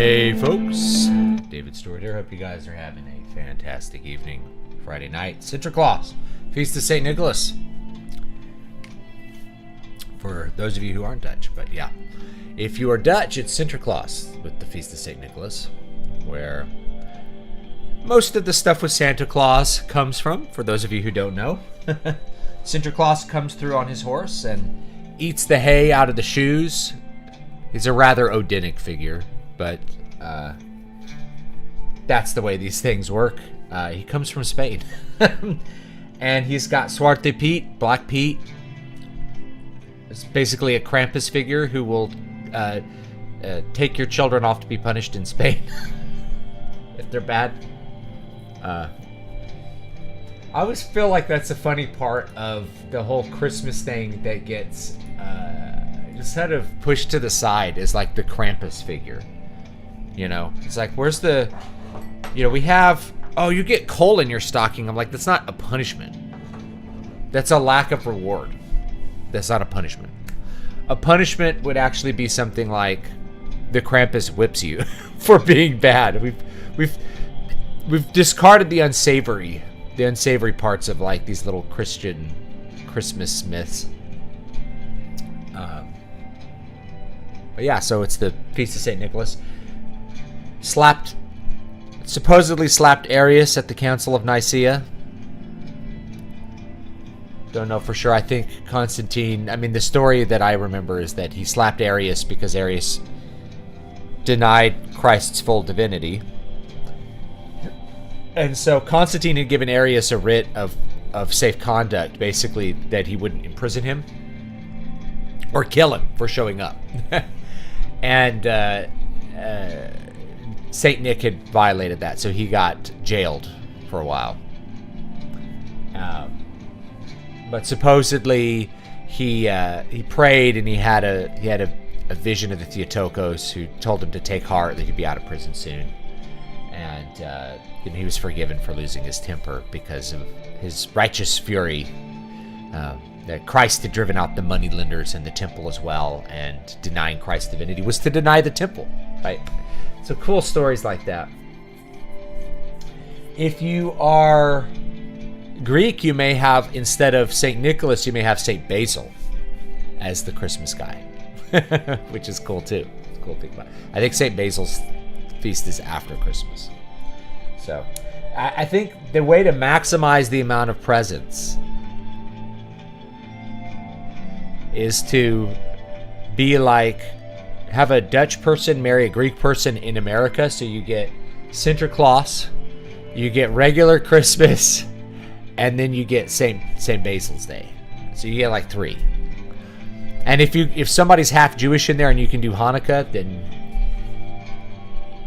Hey folks, David Stewart here. Hope you guys are having a fantastic evening. Friday night, Sinterklaas, Feast of St. Nicholas. For those of you who aren't Dutch, but yeah. If you are Dutch, it's Sinterklaas with the Feast of St. Nicholas, where most of the stuff with Santa Claus comes from, for those of you who don't know. Sinterklaas comes through on his horse and eats the hay out of the shoes. He's a rather Odinic figure, but that's the way these things work. He comes from Spain. And he's got Zwarte Piet, Black Pete. It's basically a Krampus figure who will take your children off to be punished in Spain if they're bad. I always feel like that's a funny part of the whole Christmas thing that gets just kind of pushed to the side, is like the Krampus figure. You know, it's like, where's the, you know, we have, oh, you get coal in your stocking. I'm like, that's not a punishment. That's a lack of reward. That's not a punishment. A punishment would actually be something like the Krampus whips you for being bad. We've discarded the unsavory parts of like these little Christian Christmas myths. But yeah, so it's the Feast of St. Nicholas. Supposedly slapped Arius at the Council of Nicaea. Don't know for sure. I think Constantine, I mean, the story that I remember is that he slapped Arius because Arius denied Christ's full divinity. And so Constantine had given Arius a writ of safe conduct, basically that he wouldn't imprison him or kill him for showing up. And Saint Nick had violated that, so he got jailed for a while. But supposedly he prayed, and he had a vision of the Theotokos who told him to take heart, that he'd be out of prison soon. And he was forgiven for losing his temper because of his righteous fury. That Christ had driven out the moneylenders in the temple as well, and denying Christ's divinity was to deny the temple, right? So cool stories like that. If you are Greek, you may have, instead of St. Nicholas, you may have St. Basil as the Christmas guy, which is cool too. It's a cool thing about it. I think St. Basil's feast is after Christmas. So I think the way to maximize the amount of presents is to be like, have a Dutch person marry a Greek person in America, so you get Sinterklaas, you get regular Christmas, and then you get St. Basil's Day. So you get like 3. And if somebody's half Jewish in there and you can do Hanukkah, then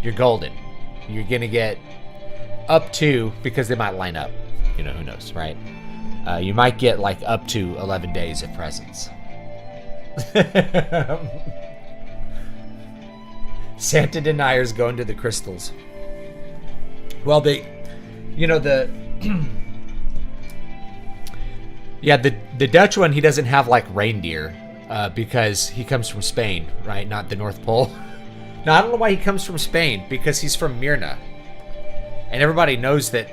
you're golden. You're gonna get up to, because they might line up, you know, who knows, right? You might get like up to 11 days of presents. Santa deniers going to the crystals. Well, the Dutch one, he doesn't have like reindeer because he comes from Spain, right? Not the North Pole. Now, I don't know why he comes from Spain, because he's from Myrna, and everybody knows that.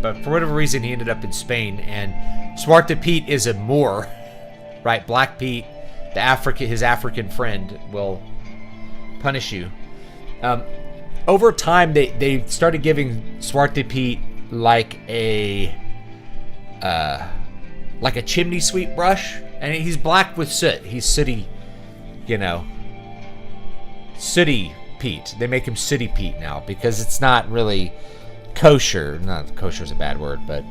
But for whatever reason, he ended up in Spain. And Zwarte Piet is a Moor, right? Black Pete, his African friend, will punish you. Over time, they started giving Zwarte Piet like a chimney sweep brush, and he's black with soot. He's sooty, Sooty Pete. They make him Sooty Pete now because it's not really kosher. Not kosher is a bad word, but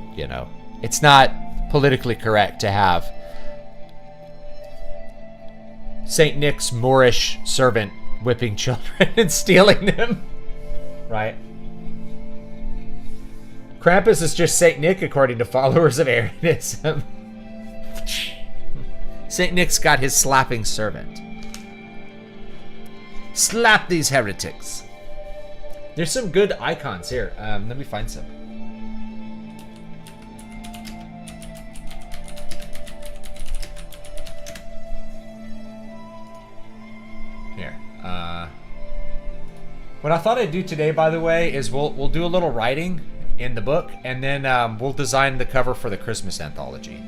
it's not politically correct to have Saint Nick's Moorish servant whipping children and stealing them, right? Krampus is just Saint Nick according to followers of Arianism. Saint Nick's got his slapping servant. Slap these heretics. There's some good icons here. Let me find some. Here. What I thought I'd do today, by the way, is we'll do a little writing in the book, and then we'll design the cover for the Christmas anthology.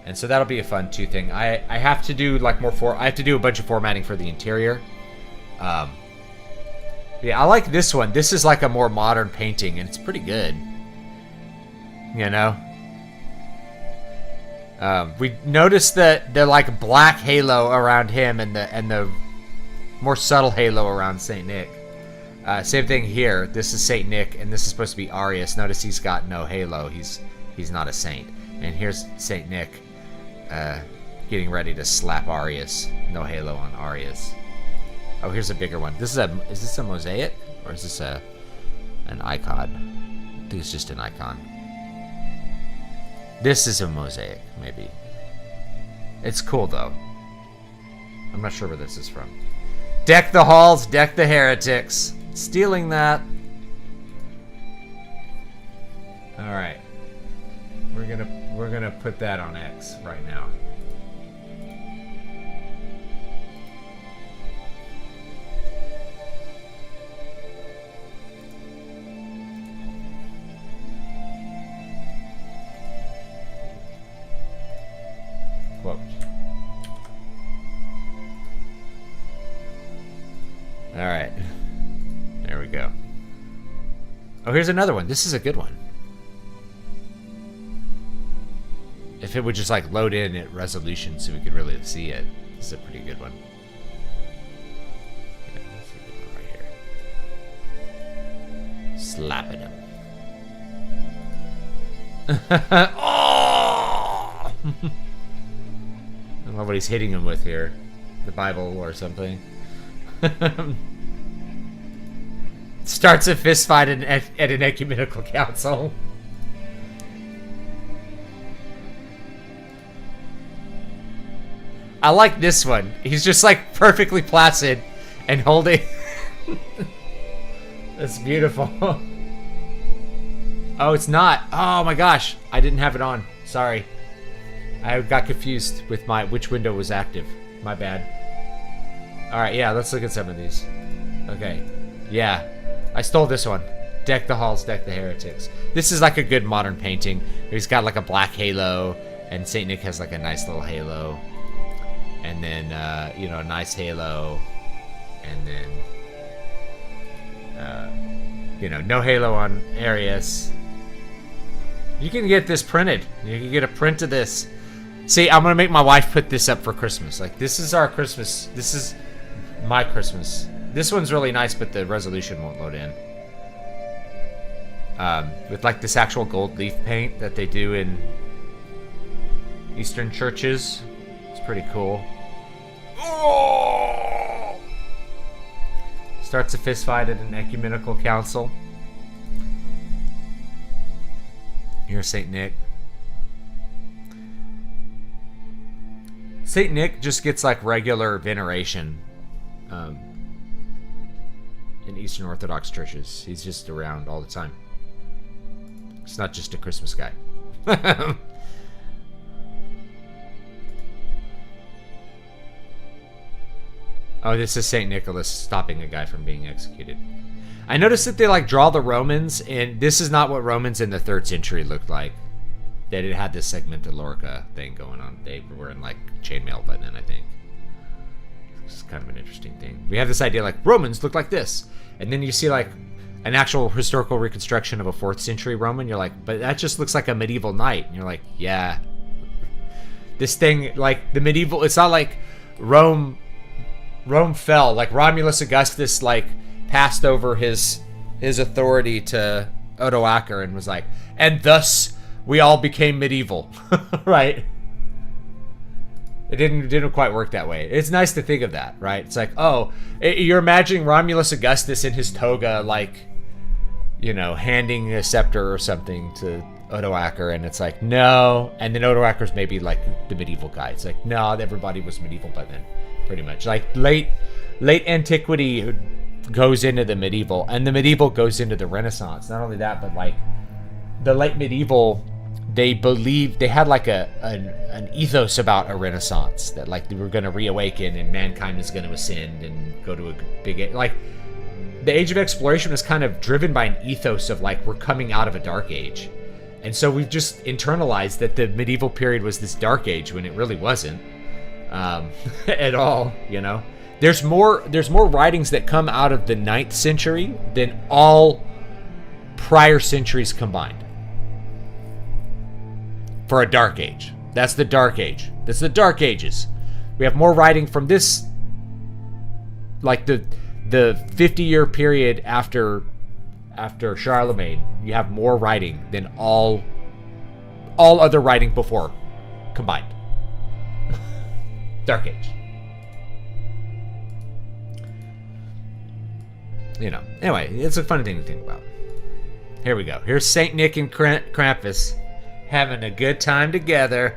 And so that'll be a fun too thing. I have to do like I have to do a bunch of formatting for the interior. Yeah, I like this one. This is like a more modern painting, and it's pretty good. You know. We noticed that the like black halo around him and the more subtle halo around Saint Nick. Same thing here. This is Saint Nick, and this is supposed to be Arius. Notice he's got no halo. He's not a saint. And here's Saint Nick, getting ready to slap Arius. No halo on Arius. Oh, here's a bigger one. Is this a mosaic or is this an icon? I think it's just an icon. This is a mosaic, maybe. It's cool though. I'm not sure where this is from. Deck the halls, deck the heretics. Stealing that. All right. We're gonna put that on X right now. Quote. All right. There we go. Oh, here's another one. This is a good one. If it would just like load in at resolution so we could really see it. This is a pretty good one. Yeah, that's a good one right here. Slapping him. Oh! I don't know what he's hitting him with here. The Bible or something. Starts a fist fight at an ecumenical council. I like this one. He's just like perfectly placid and holding. That's beautiful. Oh, it's not. Oh my gosh. I didn't have it on. Sorry. I got confused with which window was active. My bad. Alright, yeah, let's look at some of these. Okay. Yeah. I stole this one. Deck the halls, deck the heretics. This is like a good modern painting. He's got like a black halo, and Saint Nick has like a nice little halo. And then, you know, a nice halo. And then, you know, no halo on Arius. You can get this printed. You can get a print of this. See, I'm going to make my wife put this up for Christmas. Like, this is our Christmas. This is my Christmas. This one's really nice, but the resolution won't load in. With, like, this actual gold leaf paint that they do in Eastern churches. It's pretty cool. Oh! Starts a fist fight at an ecumenical council. Here's Saint Nick. Saint Nick just gets like regular veneration in Eastern Orthodox churches. He's just around all the time. He's not just a Christmas guy. Oh, this is Saint Nicholas stopping a guy from being executed. I noticed that they like draw the Romans, and this is not what Romans in the 3rd century looked like. They had this Segmenta Lorica thing going on. They were in like chainmail by then, I think. It's kind of an interesting thing. We have this idea like Romans look like this, and then you see like an actual historical reconstruction of a 4th century Roman. You're like, but that just looks like a medieval knight. And you're like, yeah. This thing, like the medieval, it's not like Rome fell. Like Romulus Augustus, like passed over his authority to Odoacer and was like, and thus we all became medieval, right? It didn't quite work that way. It's nice to think of that, right? It's like, oh, you're imagining Romulus Augustus in his toga, like, you know, handing a scepter or something to Odoacer, and it's like, no. And then Odoacer's maybe like the medieval guy. It's like, no, everybody was medieval by then, pretty much. Like late antiquity goes into the medieval, and the medieval goes into the Renaissance. Not only that, but like the late medieval, they believed they had like an ethos about a Renaissance that like they were going to reawaken and mankind is going to ascend and go to a big, like the Age of Exploration was kind of driven by an ethos of like, we're coming out of a dark age. And so we've just internalized that the medieval period was this dark age when it really wasn't at all, you know. There's more writings that come out of the 9th century than all prior centuries combined. For a dark age. That's the dark age. That's the dark ages. We have more writing from this, like the 50-year period after Charlemagne. You have more writing than all other writing before combined. Dark Age. You know. Anyway, it's a fun thing to think about. Here we go. Here's Saint Nick and Krampus having a good time together.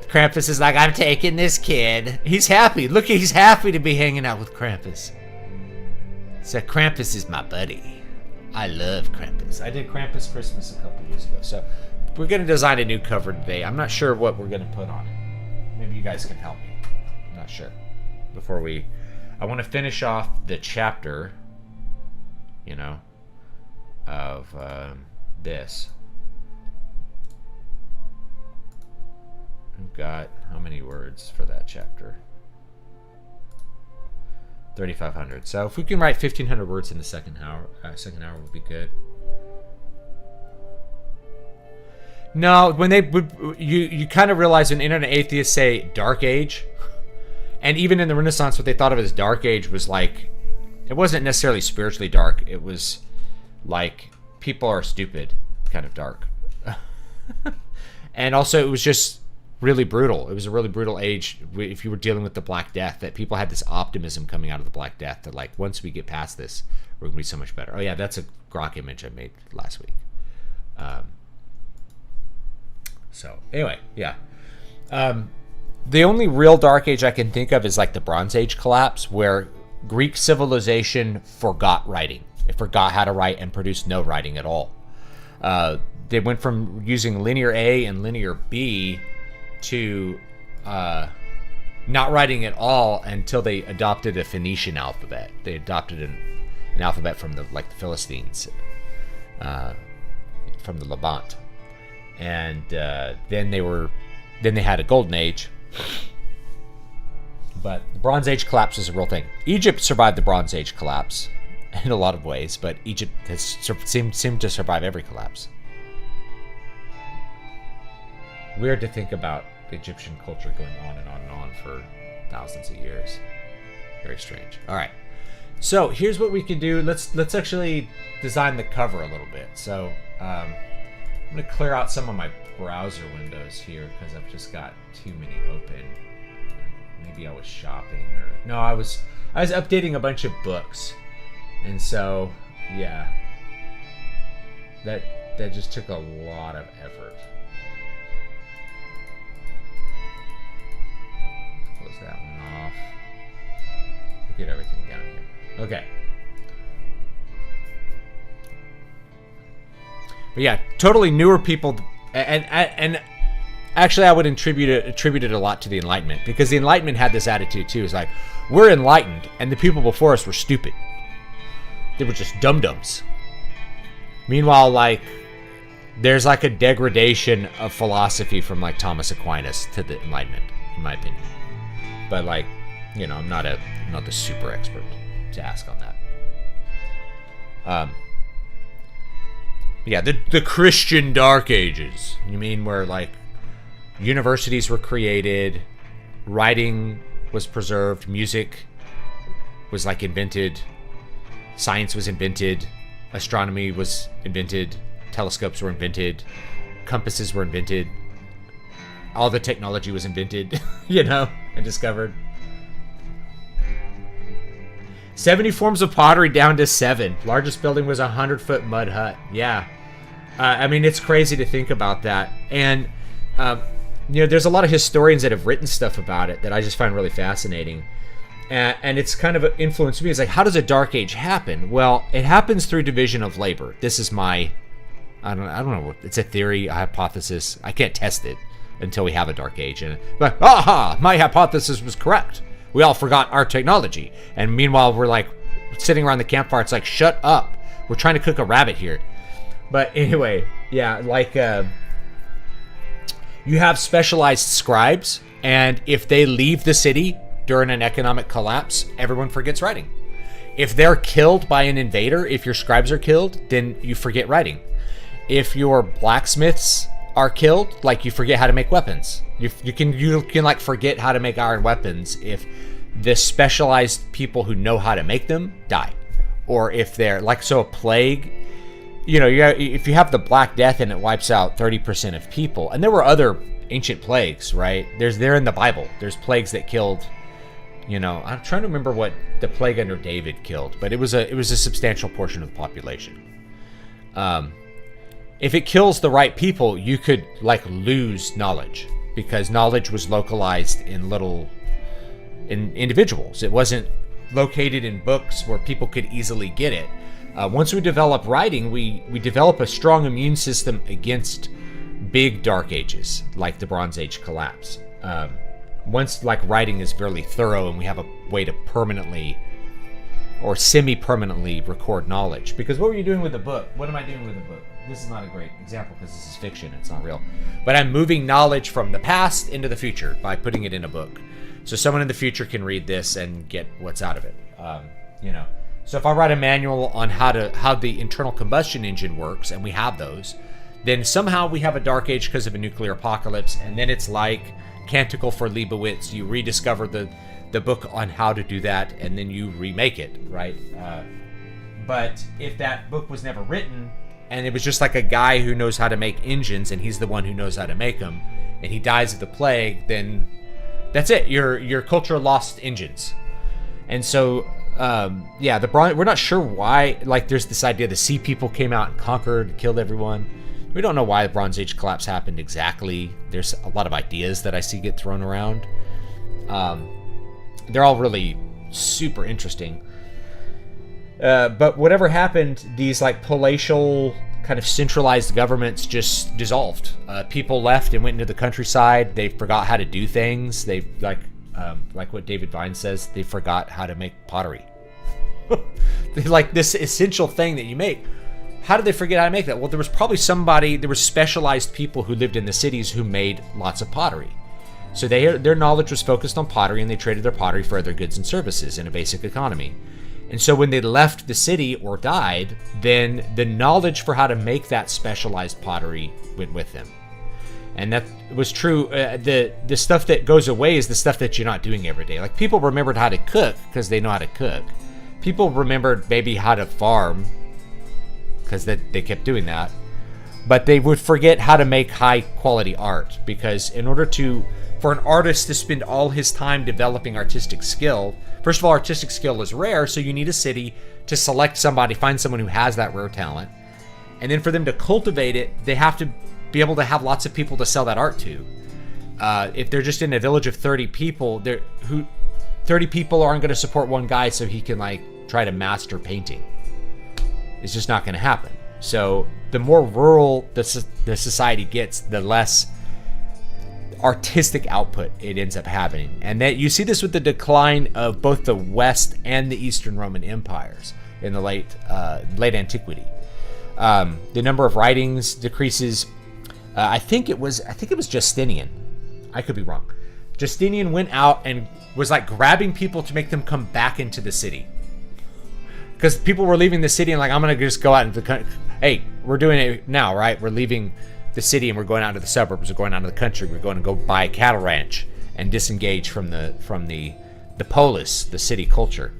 Krampus is like, I'm taking this kid. He's happy. Look, he's happy to be hanging out with Krampus. So Krampus is my buddy. I love Krampus. I did Krampus Christmas a couple years ago. So we're going to design a new cover today. I'm not sure what we're going to put on it. Maybe you guys can help me. I'm not sure. I want to finish off the chapter, you know, of this. We've got how many words for that chapter? 3,500. So if we can write 1,500 words in the second hour would be good. No, when they would, you kind of realize when internet atheists say dark age, and even in the Renaissance, what they thought of as dark age was like, it wasn't necessarily spiritually dark. It was like people are stupid, kind of dark, and also it was just really brutal. It was a really brutal age if you were dealing with the Black Death, that people had this optimism coming out of the Black Death that like, once we get past this, we're going to be so much better. Oh yeah, that's a grok image I made last week. So anyway, yeah. The only real dark age I can think of is like the Bronze Age collapse, where Greek civilization forgot writing. It forgot how to write and produced no writing at all. They went from using linear A and linear B to not writing at all until they adopted a Phoenician alphabet. They adopted an alphabet from the Philistines, from the Levant, and then they had a golden age. But the Bronze Age collapse is a real thing. Egypt survived the Bronze Age collapse in a lot of ways, but Egypt has seemed to survive every collapse. Weird to think about the Egyptian culture going on and on and on for thousands of years. Very strange. All right. So here's what we can do. Let's actually design the cover a little bit. So I'm going to clear out some of my browser windows here because I've just got too many open. Maybe I was shopping, or no, I was updating a bunch of books, and so yeah, that just took a lot of effort. Close that one off. Get everything down here. Okay. But yeah, totally newer people, and actually I would attribute it a lot to the Enlightenment, because the Enlightenment had this attitude too. It's like, we're enlightened, and the people before us were stupid. They were just dum-dums. Meanwhile, like, there's like a degradation of philosophy from like Thomas Aquinas to the Enlightenment, in my opinion. But like, you know, I'm not the super expert to ask on that. Yeah, the Christian Dark Ages. You mean where like universities were created, writing was preserved, music was like invented, science was invented, astronomy was invented, telescopes were invented, compasses were invented, all the technology was invented, you know, and discovered. 70 forms of pottery down to 7. Largest building was a 100-foot mud hut. Yeah. I mean, it's crazy to think about that. And, you know, there's a lot of historians that have written stuff about it that I just find really fascinating. And it's kind of influenced me. It's like, how does a dark age happen? Well, it happens through division of labor. This is my, I don't know, it's a theory, a hypothesis. I can't test it until we have a dark age. But, aha, my hypothesis was correct. We all forgot our technology. And meanwhile, we're like, sitting around the campfire. It's like, shut up. We're trying to cook a rabbit here. But anyway, yeah, like you have specialized scribes, and if they leave the city during an economic collapse, everyone forgets writing. If they're killed by an invader, if your scribes are killed, then you forget writing. If your blacksmiths are killed, like, you forget how to make weapons. You can like forget how to make iron weapons if the specialized people who know how to make them die, or if they're like, so a plague. You know, if you have the Black Death and it wipes out 30% of people, and there were other ancient plagues, right? They're in the Bible. There's plagues that killed. You know, I'm trying to remember what the plague under David killed, but it was a substantial portion of the population. If it kills the right people, you could like lose knowledge, because knowledge was localized in individuals. It wasn't located in books where people could easily get it. Once we develop writing, we develop a strong immune system against big dark ages, like the Bronze Age collapse. Once like writing is fairly thorough and we have a way to permanently or semi-permanently record knowledge. Because what were you doing with the book? What am I doing with the book? This is not a great example because this is fiction. It's not real. But I'm moving knowledge from the past into the future by putting it in a book. So someone in the future can read this and get what's out of it. You know. So if I write a manual on how the internal combustion engine works, and we have those, then somehow we have a dark age because of a nuclear apocalypse, and then it's like Canticle for Leibowitz. You rediscover the book on how to do that, and then you remake it, right? But if that book was never written, and it was just like a guy who knows how to make engines, and he's the one who knows how to make them, and he dies of the plague, then that's it. Your culture lost engines. And so, yeah, we're not sure why. Like, there's this idea the Sea People came out and conquered, killed everyone. We don't know why the Bronze Age collapse happened exactly. There's a lot of ideas that I see get thrown around. They're all really super interesting. But whatever happened, these like palatial kind of centralized governments just dissolved. People left and went into the countryside. They forgot how to do things. They like what David Vine says, they forgot how to make pottery. Like this essential thing that you make. How did they forget how to make that? Well, there was probably there were specialized people who lived in the cities who made lots of pottery. So their knowledge was focused on pottery, and they traded their pottery for other goods and services in a basic economy. And so when they left the city or died, then the knowledge for how to make that specialized pottery went with them. And that was true. The stuff that goes away is the stuff that you're not doing every day. Like, people remembered how to cook because they know how to cook. People remembered maybe how to farm because they kept doing that. But they would forget how to make high quality art, because in order for an artist to spend all his time developing artistic skill, first of all, artistic skill is rare, so you need a city to select somebody, find someone who has that rare talent. And then for them to cultivate it, they have to be able to have lots of people to sell that art to. If they're just in a village of 30 people, 30 people aren't going to support one guy so he can like try to master painting. It's just not going to happen. So the more rural the society gets, the less artistic output it ends up having. And that you see this with the decline of both the West and the Eastern Roman empires in the late antiquity. The number of writings decreases. I think it was Justinian. I could be wrong. Justinian went out and was like grabbing people to make them come back into the city, because people were leaving the city and like, I'm gonna just go out into the country. Hey, we're doing it now, right? We're leaving the city and we're going out to the suburbs. We're going out to the country. We're going to go buy a cattle ranch and disengage from the polis, the city culture.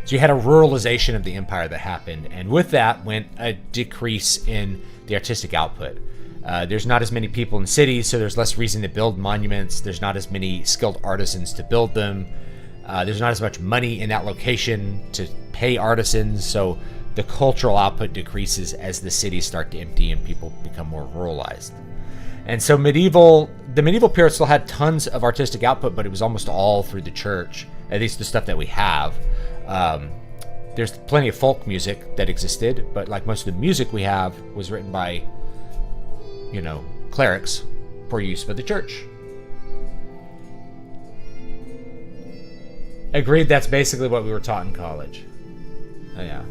So you had a ruralization of the empire that happened, and with that went a decrease in the artistic output. There's not as many people in cities, so there's less reason to build monuments. There's not as many skilled artisans to build them. There's not as much money in that location to pay artisans, so the cultural output decreases as the cities start to empty and people become more ruralized. And so the medieval period still had tons of artistic output, but it was almost all through the church, at least the stuff that we have. There's plenty of folk music that existed, but like most of the music we have was written by, clerics for use for the church. Agreed, that's basically what we were taught in college. Oh, yeah.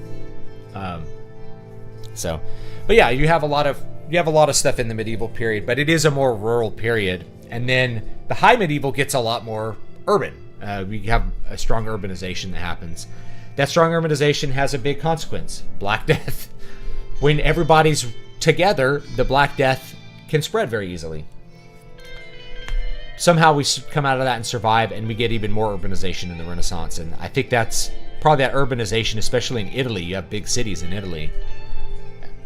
But yeah, you have a lot of stuff in the medieval period, but it is a more rural period. And then the high medieval gets a lot more urban. We have a strong urbanization that happens. That strong urbanization has a big consequence: Black Death. When everybody's together, the Black Death can spread very easily. Somehow we come out of that and survive, and we get even more urbanization in the Renaissance. And I think that's probably that urbanization, especially in Italy. You have big cities in Italy.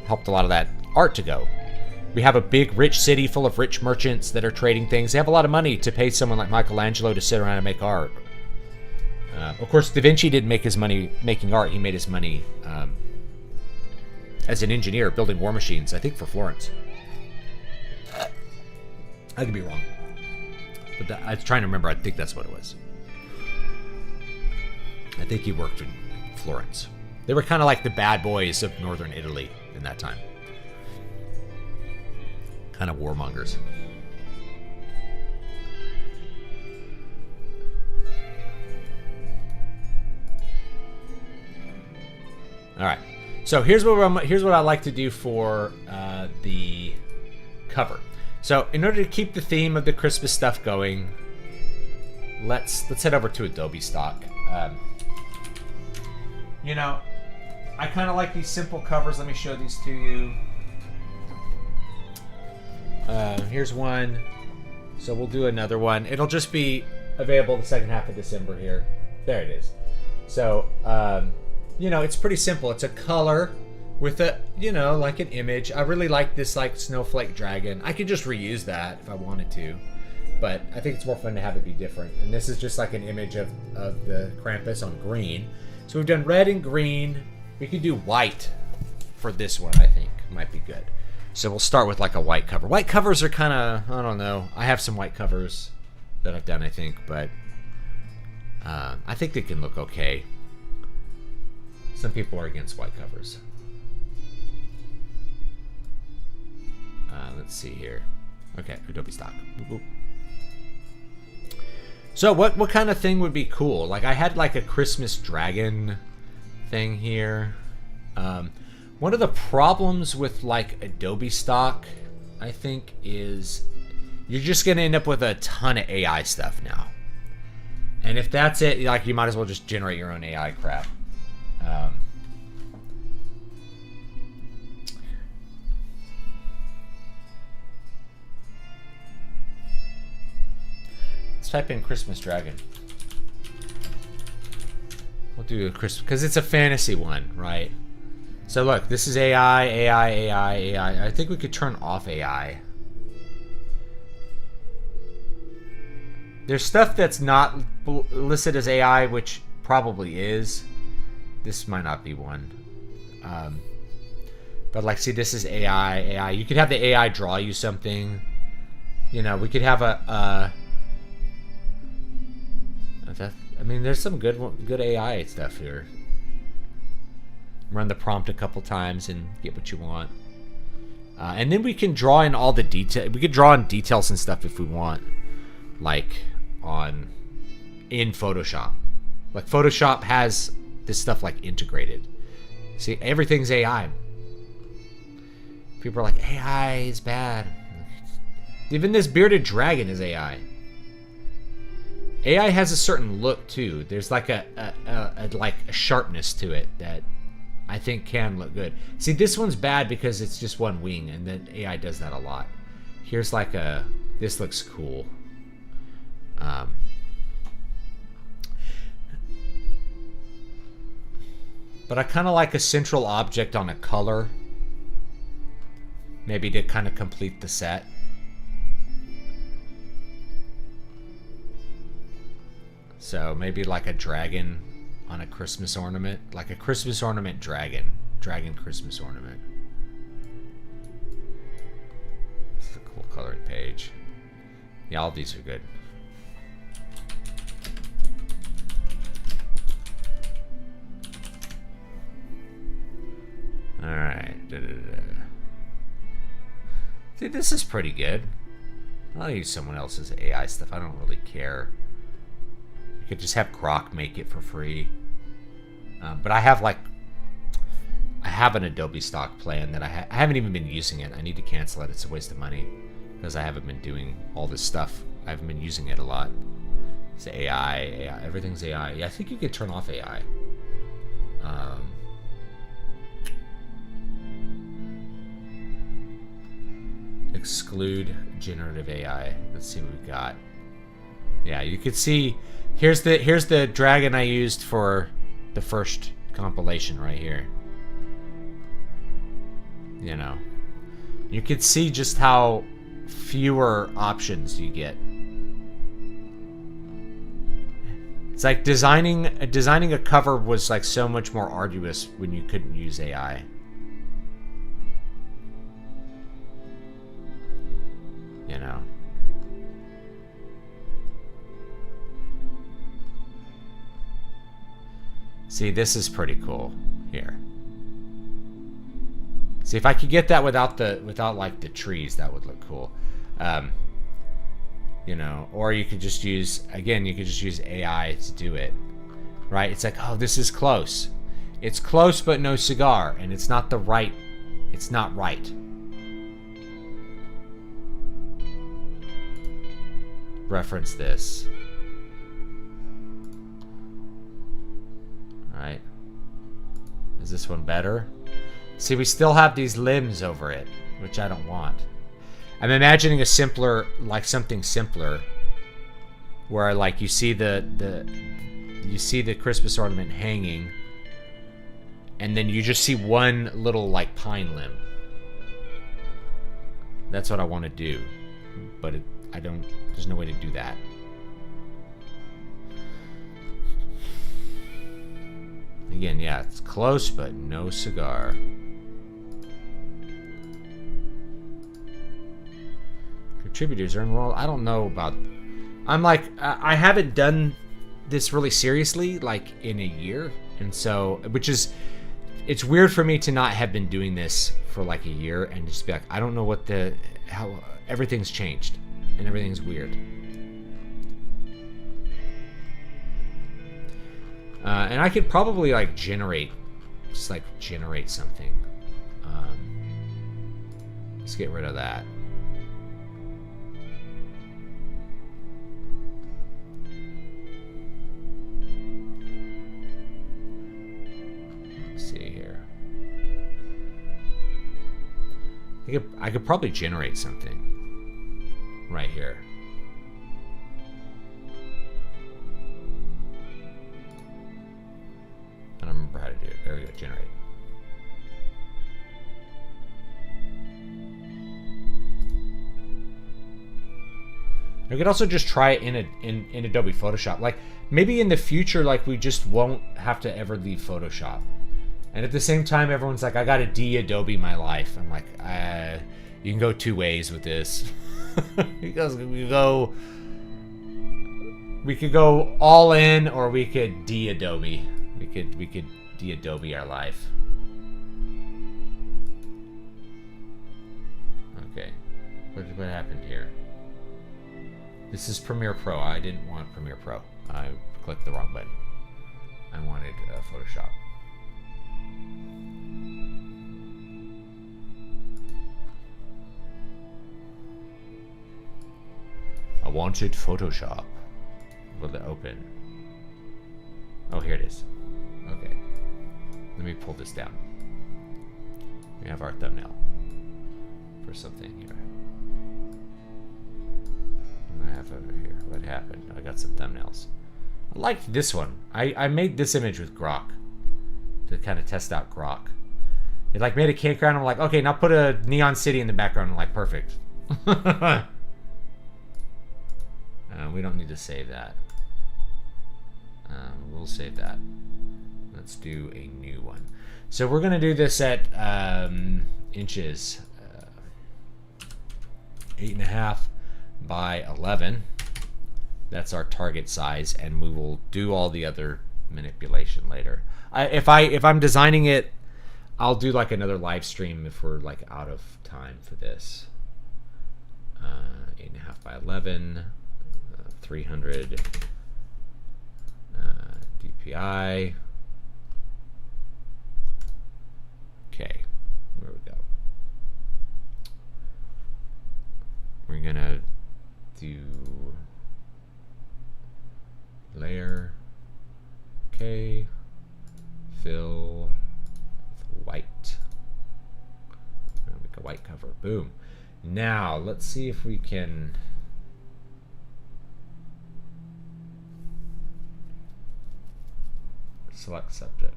Helped a lot of that art to go. We have a big, rich city full of rich merchants that are trading things. They have a lot of money to pay someone like Michelangelo to sit around and make art. Of course, Da Vinci didn't make his money making art. He made his money as an engineer, building war machines, I think for Florence. I could be wrong. But I was trying to remember. I think that's what it was. I think he worked in Florence. They were kind of like the bad boys of northern Italy in that time. Kind of warmongers. All right. So here's what I like to do for the cover. So in order to keep the theme of the Christmas stuff going, let's head over to Adobe Stock. You know, I kind of like these simple covers. Let me show these to you. Here's one. So we'll do another one. It'll just be available the second half of December here. There it is. So, you know, it's pretty simple. It's a color with a, you know, like an image. I really like this, like, snowflake dragon. I could just reuse that if I wanted to, but I think it's more fun to have it be different. And this is just like an image of the Krampus on green. So we've done red and green. We could do white for this one, I think. Might be good. So we'll start with like a white cover. White covers are kind of, I don't know. I have some white covers that I've done, I think, but I think they can look okay. Some people are against white covers. Let's see here. Okay, Adobe Stock. Boop, boop. So what kind of thing would be cool? Like I had like a Christmas dragon thing here. One of the problems with like Adobe Stock, I think, is you're just gonna end up with a ton of AI stuff now. And if that's it, like you might as well just generate your own AI crap. Let's type in Christmas Dragon. We'll do a Christmas, because it's a fantasy one, right? So look, this is AI. I think we could turn off AI. There's stuff that's not listed as AI, which probably is. This might not be one. But like, see, this is AI. You could have the AI draw you something. You know, we could have I mean, there's some good AI stuff here. Run the prompt a couple times and get what you want. And then we can draw in all the detail. We could draw in details and stuff if we want. Like in Photoshop. Like Photoshop has this stuff like integrated. See, everything's AI. People are like, AI is bad. Even this bearded dragon is AI. AI has a certain look too. There's like a sharpness to it that I think can look good. See, this one's bad because it's just one wing, and then AI does that a lot. Here's like this looks cool. But I kind of like a central object on a color. Maybe to kind of complete the set. So maybe like a dragon on a Christmas ornament. Like a Christmas ornament dragon. Dragon Christmas ornament. It's a cool coloring page. Yeah, all these are good. Alright. See, this is pretty good. I'll use someone else's AI stuff. I don't really care. You could just have Grok make it for free. But I have an Adobe stock plan that I haven't even been using it. I need to cancel it. It's a waste of money because I haven't been doing all this stuff. I haven't been using it a lot. It's AI. Everything's AI. Yeah, I think you could turn off AI. Exclude generative AI. Let's see what we got. Yeah, you could see. Here's the dragon I used for the first compilation right here. You know, you could see just how fewer options you get. It's like designing a cover was like so much more arduous when you couldn't use AI. You know. See, this is pretty cool here. See, if I could get that without like the trees, that would look cool. You know, or you could just use, again, you could just use AI to do it. Right? It's like, oh, this is close. It's close but no cigar, and it's not right. Reference this. Right? Is this one better? See, we still have these limbs over it, which I don't want. I'm imagining a simpler, like something simpler, where like you see the Christmas ornament hanging, and then you just see one little like pine limb. That's what I want to do, but there's no way to do that. Again, yeah, it's close, but no cigar. Contributors earn roll. I don't know about. I'm like, I haven't done this really seriously, like in a year, and so, it's weird for me to not have been doing this for like a year and just be like, I don't know how everything's changed and everything's weird. And I could probably like generate something. Let's get rid of that. Let's see here. I could probably generate something right here. I don't remember how to do it. There we go, generate. I could also just try it in Adobe Photoshop. Like, maybe in the future, like, we just won't have to ever leave Photoshop. And at the same time, everyone's like, I gotta de-Adobe my life. I'm like, you can go two ways with this. Because we could go all in, or we could de-Adobe. We could de-Adobe our life. Okay, what happened here? This is Premiere Pro. I didn't want Premiere Pro. I clicked the wrong button. I wanted Photoshop. I wanted Photoshop. Will it open? Oh, here it is. Okay. Let me pull this down. We have our thumbnail for something here. What I have over here? What happened? I got some thumbnails. I liked this one. I made this image with Grok to kind of test out Grok. It like made a campground. I'm like, okay, now put a neon city in the background. I'm like, perfect. We don't need to save that. We'll save that. Let's do a new one. So we're gonna do this at inches, 8.5 by 11. That's our target size, and we will do all the other manipulation later. If I'm designing it, I'll do like another live stream if we're like out of time for this. 8.5 by 11, 300 API. Okay, there we go. We're gonna do layer. Okay, fill with white. I'm gonna make a white cover. Boom. Now let's see if we can select subject.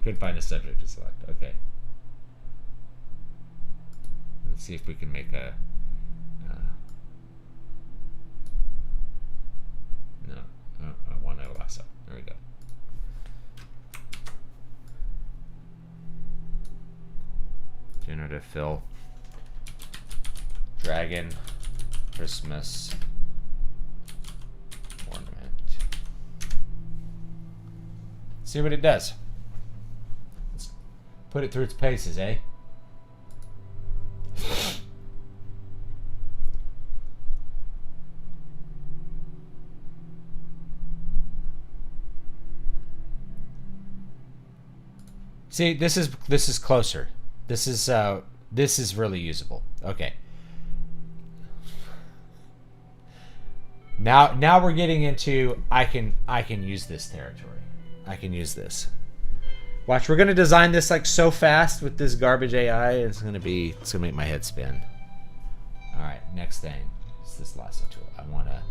Could find a subject to select. Okay. Let's see if we can make a. No, I want a lasso. There we go. Generative fill. Dragon. Christmas. Ornament. See what it does. Let's put it through its paces, eh? See, this is closer. This is really usable. Okay. Now we're getting into I can use this territory. I can use this. Watch, we're gonna design this like so fast with this garbage AI. It's gonna make my head spin. All right, next thing is this lasso tool. I wanna.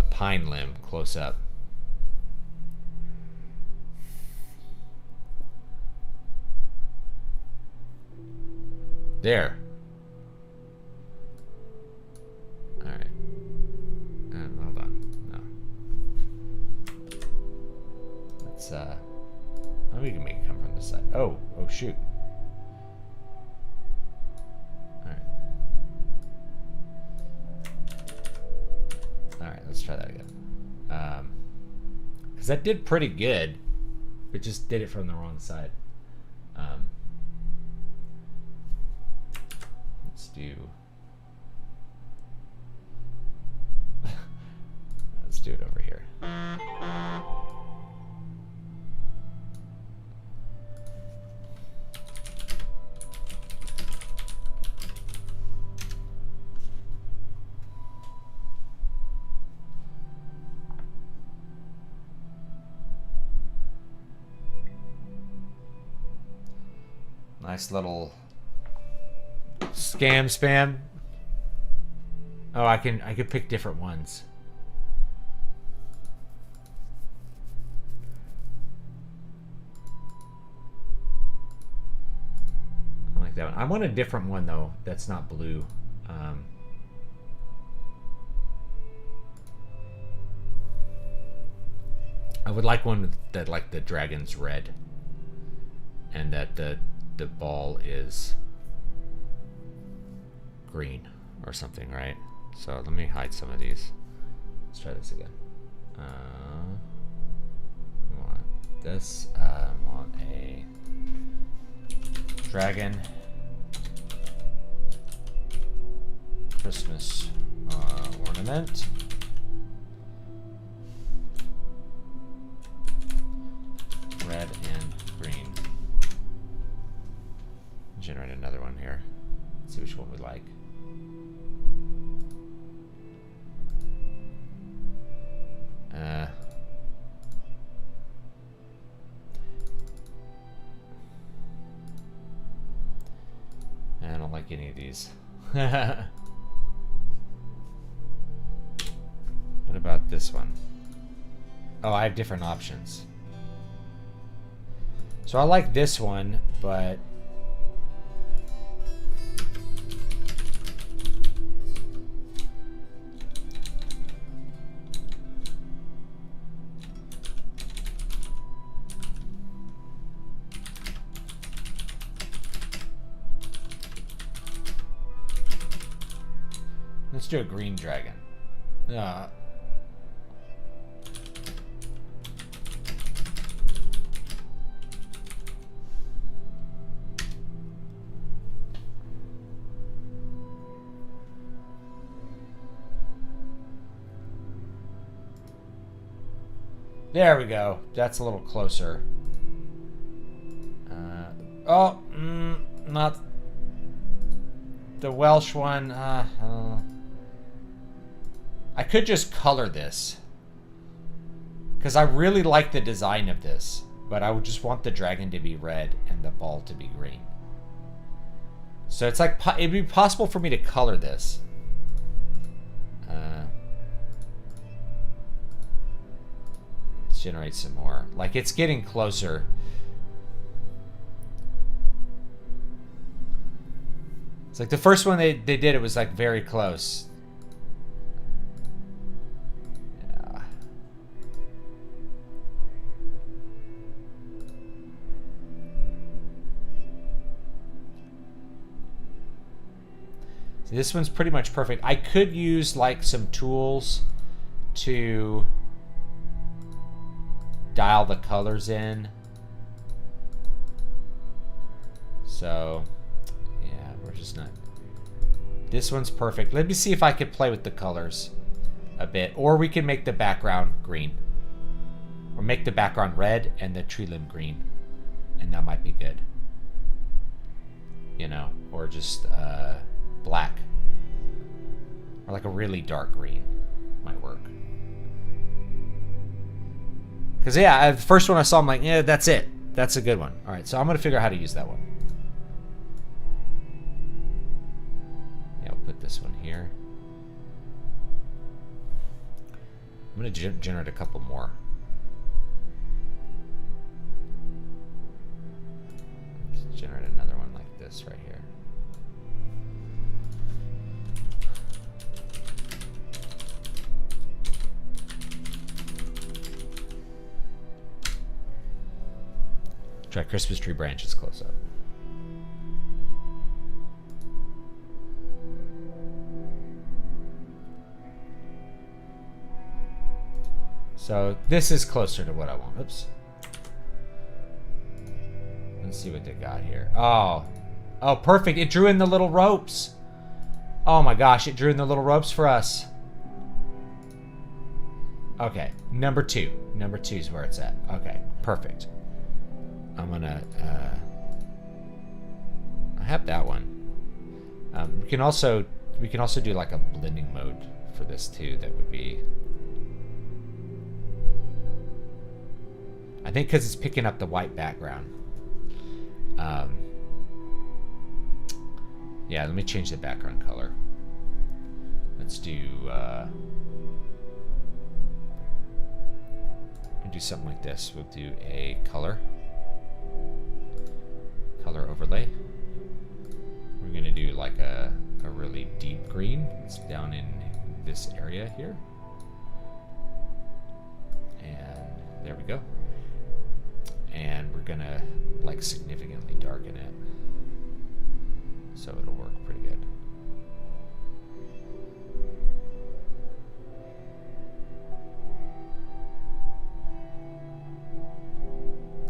Pine limb close up. There. All right. Hold on. No. Let's oh, we can make it come from this side. Oh shoot. Alright, let's try that again. Because that did pretty good. It just did it from the wrong side. Let's do... let's do it over here. Nice little spam. Oh, I could pick different ones. I like that one. I want a different one though. That's not blue. I would like one that like the dragon's red, and that the ball is green or something, right? So let me hide some of these. Let's try this again. I want this. I want a dragon Christmas ornament. Red and green. Generate another one here. Let's see which one we like. I don't like any of these. What about this one? Oh, I have different options. So I like this one, but let's do a green dragon. There we go. That's a little closer. Not the Welsh one. I could just color this, because I really like the design of this, but I would just want the dragon to be red and the ball to be green. So it's like, it'd be possible for me to color this. Let's generate some more. Like, it's getting closer. It's like the first one they did, it was like very close. Yeah. So this one's pretty much perfect. I could use like some tools to dial the colors in. So we're just not. This one's perfect. Let me see if I could play with the colors a bit. Or we can make the background green. Or make the background red and the tree limb green. And that might be good. You know, or just black. Or like a really dark green. Might work. Because, yeah, the first one I saw, I'm like, yeah, that's it. That's a good one. All right, so I'm going to figure out how to use that one. Put this one here. I'm going to generate a couple more. Let's generate another one like this right here. Try Christmas tree branches close up. So this is closer to what I want. Oops. Let's see what they got here. Oh, perfect. It drew in the little ropes. Oh my gosh, it drew in the little ropes for us. Okay, number 2. Number 2 is where it's at. Okay, perfect. I'm gonna, I have that one. We can also do like a blending mode for this too. That would be, I think, because it's picking up the white background. Yeah, let me change the background color. Let's do something like this. We'll do a color overlay. We're gonna do like a really deep green. It's down in this area here. And there we go. And we're gonna like significantly darken it, so it'll work pretty good.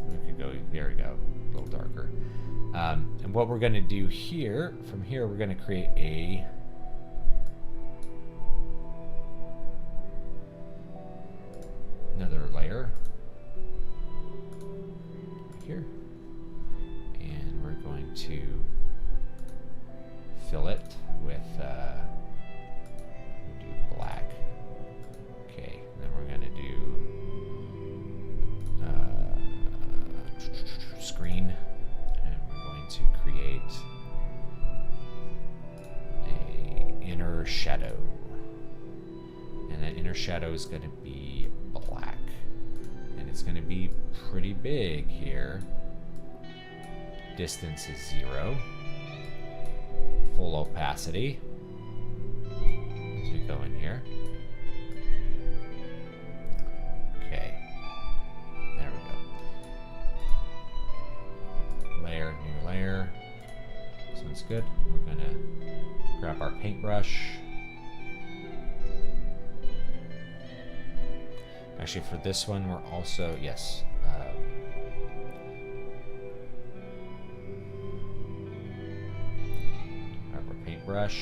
We could go, there we go, a little darker. And what we're gonna do here, from here, we're gonna create another layer here, and we're going to fill it with we'll do black. Okay, then we're going to do screen, and we're going to create a inner shadow, and that inner shadow is going to be black. It's going to be pretty big here. Distance is 0. Full opacity. As we go in here. Okay. There we go. Layer, new layer. This one's good. We're going to grab our paintbrush. Actually, for this one, we're also, yes. Grab our paintbrush.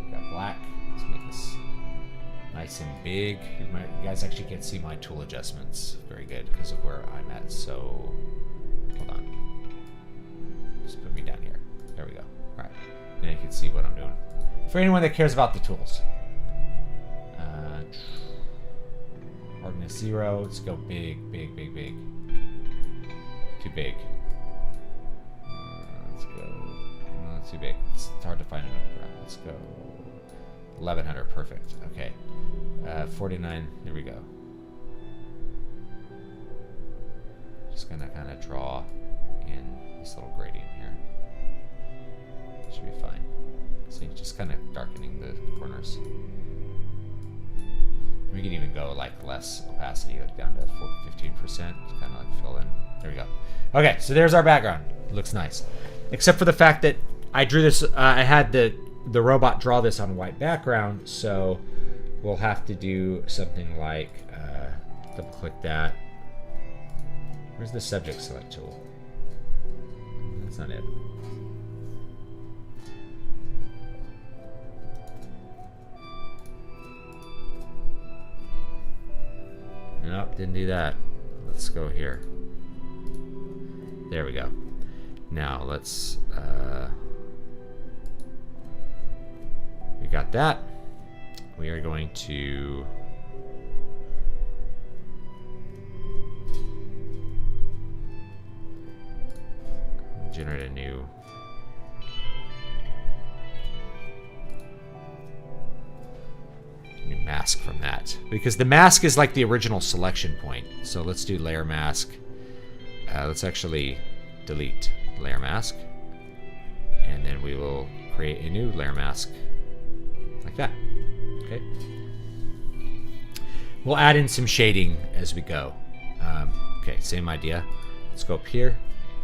We got black. Let's make this Nice and big. You guys actually can't see my tool adjustments very good because of where I'm at. So, hold on. Just put me down here. There we go. All right. Now you can see what I'm doing. For anyone that cares about the tools. Hardness 0. Let's go big, big, big, big. Too big. Let's go. No, that's too big. It's hard to find an overlap. Let's go. 1100. Perfect. Okay. 49. There we go. Just gonna kind of draw in this little gradient here. Should be fine. See, just kind of darkening the corners. We can even go like less opacity, like down to 15%, kind of like fill in. There we go. Okay, so there's our background. It looks nice, except for the fact that I drew this. I had the robot draw this on white background, so we'll have to do something like double click that. Where's the subject select tool? That's not it. Nope, didn't do that. Let's go here. There we go. Now let's we got that. We are going to generate a new mask from that, because the mask is like the original selection point. So let's do layer mask. Let's actually delete layer mask, and then we will create a new layer mask like that. Okay. We'll add in some shading as we go. Okay, same idea. Let's go up here.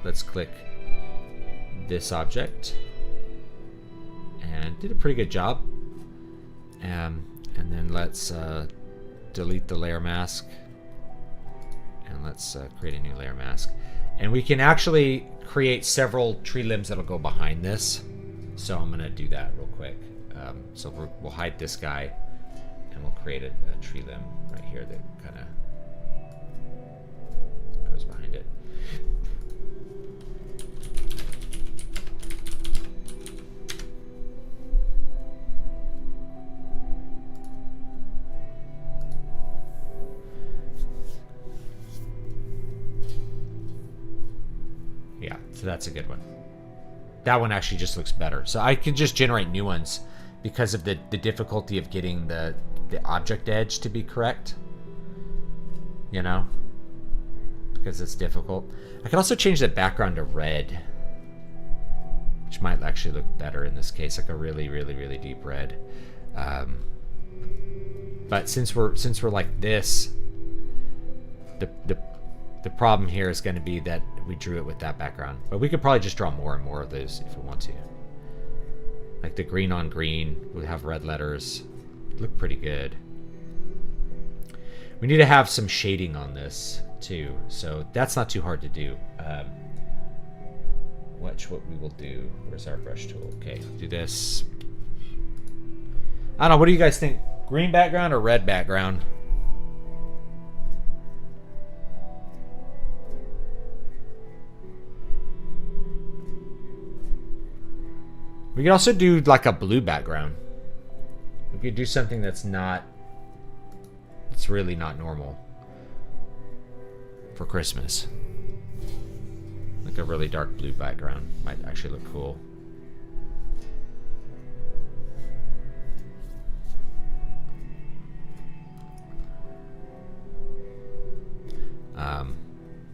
Let's click this object, and did a pretty good job. And then let's delete the layer mask, and let's create a new layer mask. And we can actually create several tree limbs that'll go behind this. So I'm gonna do that real quick. So we'll hide this guy, and we'll create a tree limb right here that kind of goes behind it. Yeah, so that's a good one. That one actually just looks better. So I can just generate new ones because of the difficulty of getting the object edge to be correct. You know? Because it's difficult. I can also change the background to red, which might actually look better in this case, like a really, really, really deep red. But since we're like this, the problem here is going to be that we drew it with that background. But we could probably just draw more and more of those if we want to. Like the green on green would have red letters. Look pretty good. We need to have some shading on this too, so that's not too hard to do. Watch what we will do. Where's our brush tool? Okay, do this. I don't know, what do you guys think? Green background or red background? We could also do like a blue background. We could do something that's not, it's really not normal for Christmas. Like a really dark blue background might actually look cool.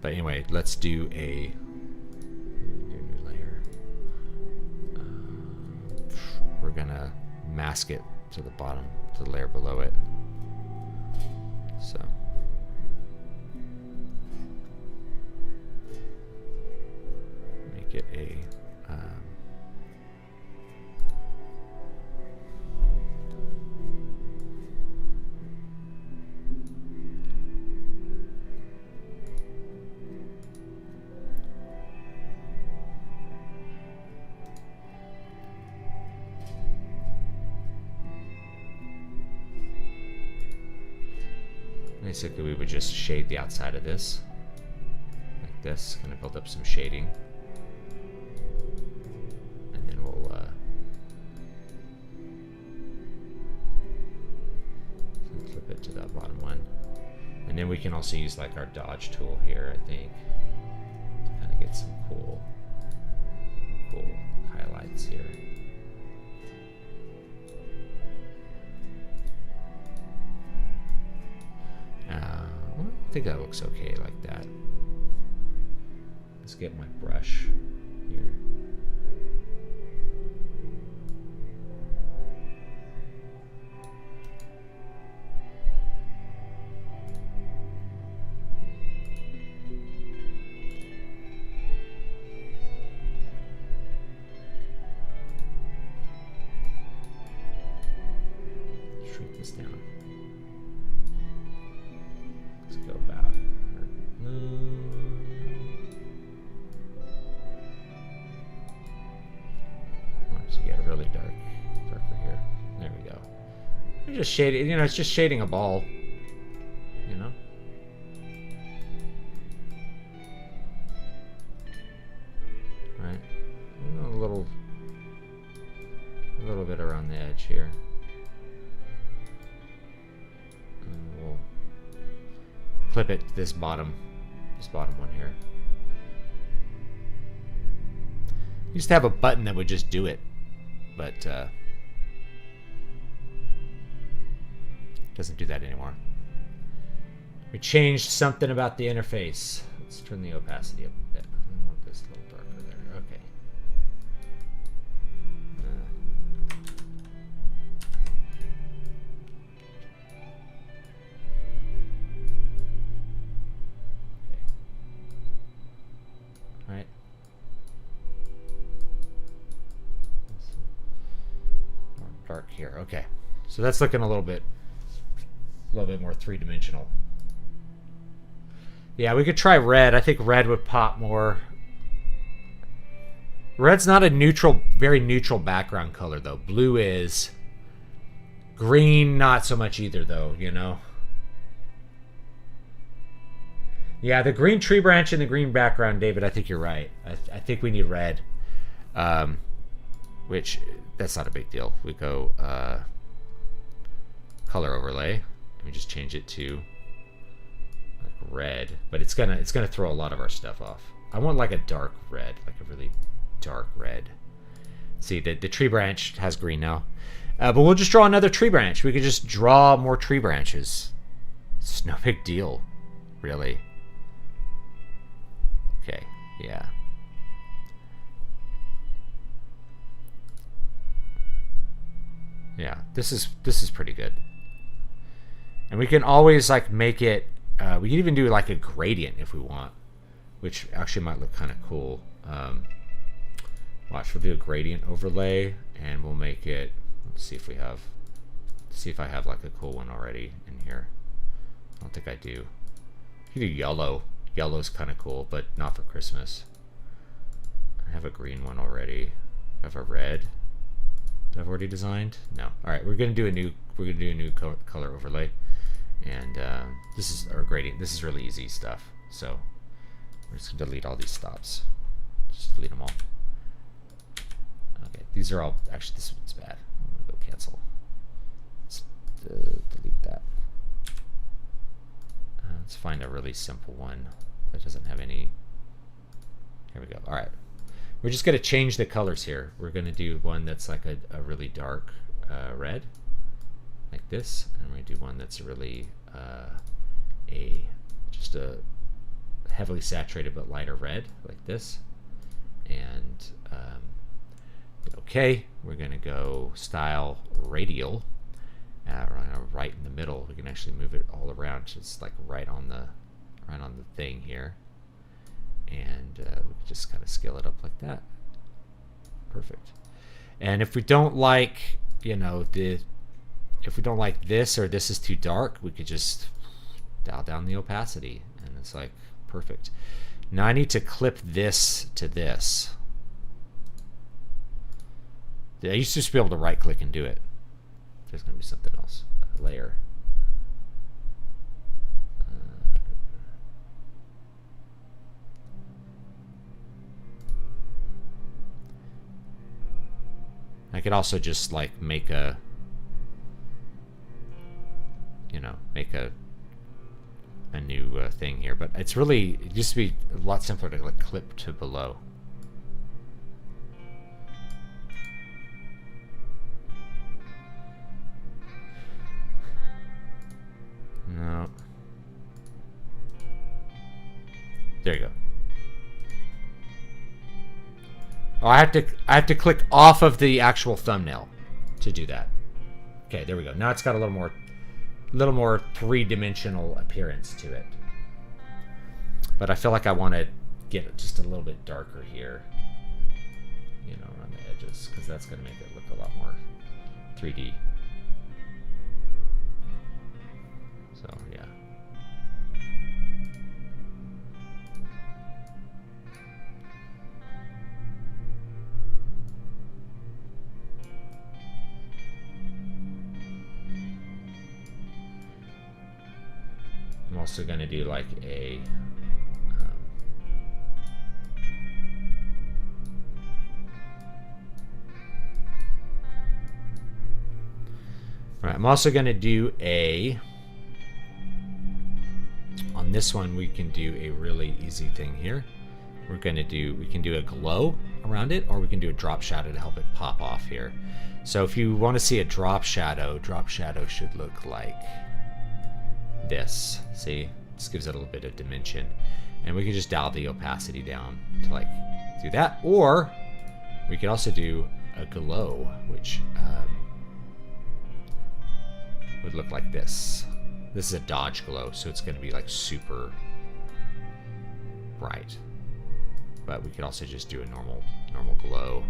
But anyway, let's do a new layer. We're gonna mask it to the bottom, to the layer below it. So make it a Basically, we would just shade the outside of this. Like this. Gonna build up some shading. And then we'll flip it to that bottom one. And then we can also use like our dodge tool here, I think, to kind of get some cool highlights here. I think that looks okay like that. Let's get my brush here. Shrink this down. Let's go about let's get really darker here. There we go. We just shade it, you know, it's just shading a ball, you know. Right? A little bit around the edge here. And we'll clip it to this bottom one here. Used to have a button that would just do it, but doesn't do that anymore. We changed something about the interface. Let's turn the opacity up a bit. I want this a little darker there. Okay. Right. More dark here. Okay. So that's looking a little bit more three-dimensional. Yeah, we could try red. I think red would pop more. Red's not a neutral, very neutral background color though. Blue is. Green, not so much either though, you know. Yeah, the green tree branch and the green background, David, I think you're right. I think we need red. Which, that's not a big deal. We go color overlay. Let me just change it to like red. But it's gonna throw a lot of our stuff off. I want like a dark red, like a really dark red. See, the tree branch has green now. But we'll just draw another tree branch. We could just draw more tree branches. It's no big deal, really. Okay, yeah. Yeah, this is pretty good. And we can always like make it, we can even do like a gradient if we want, which actually might look kind of cool. Watch, we'll do a gradient overlay and we'll make it, let's see if I have like a cool one already in here. I don't think I do. You can do yellow. Yellow's kind of cool, but not for Christmas. I have a green one already. I have a red that I've already designed. No. All right, we're gonna do a new color overlay, and this is our gradient. This is really easy stuff. So we're just gonna delete all these stops. Just delete them all. Okay, these are all actually. This one's bad. I'm gonna go cancel. Let's delete that. Let's find a really simple one that doesn't have any. Here we go. All right. We're just going to change the colors here. We're going to do one that's like a really dark red, like this. And we're going to do one that's really just a heavily saturated but lighter red, like this. And okay, we're going to go style radial. Right in the middle. We can actually move it all around. So it's like right on the thing here, and we can just kind of scale it up like that. Perfect. And if we don't like, you know, if we don't like this, or this is too dark, we could just dial down the opacity, and it's like perfect. Now I need to clip this to this. I used to just be able to right click and do it. There's going to be something else. A layer. I could also just like make a, you know, make a new thing here, but it's really, it used to be a lot simpler to like clip to below. No. There you go. Oh, I have to click off of the actual thumbnail to do that. Okay, there we go. Now it's got a little more three-dimensional appearance to it. But I feel like I want to get it just a little bit darker here, you know, around the edges, because that's going to make it look a lot more 3D. So, yeah. I'm also going to do like a right, I'm also going to do on this one we can do a really easy thing here. We can do a glow around it, or we can do a drop shadow to help it pop off here. So if you want to see a drop shadow should look like this. See, this gives it a little bit of dimension, and we can just dial the opacity down to like do that, or we could also do a glow, which would look like this. This is a dodge glow, so it's going to be like super bright, but we could also just do a normal glow.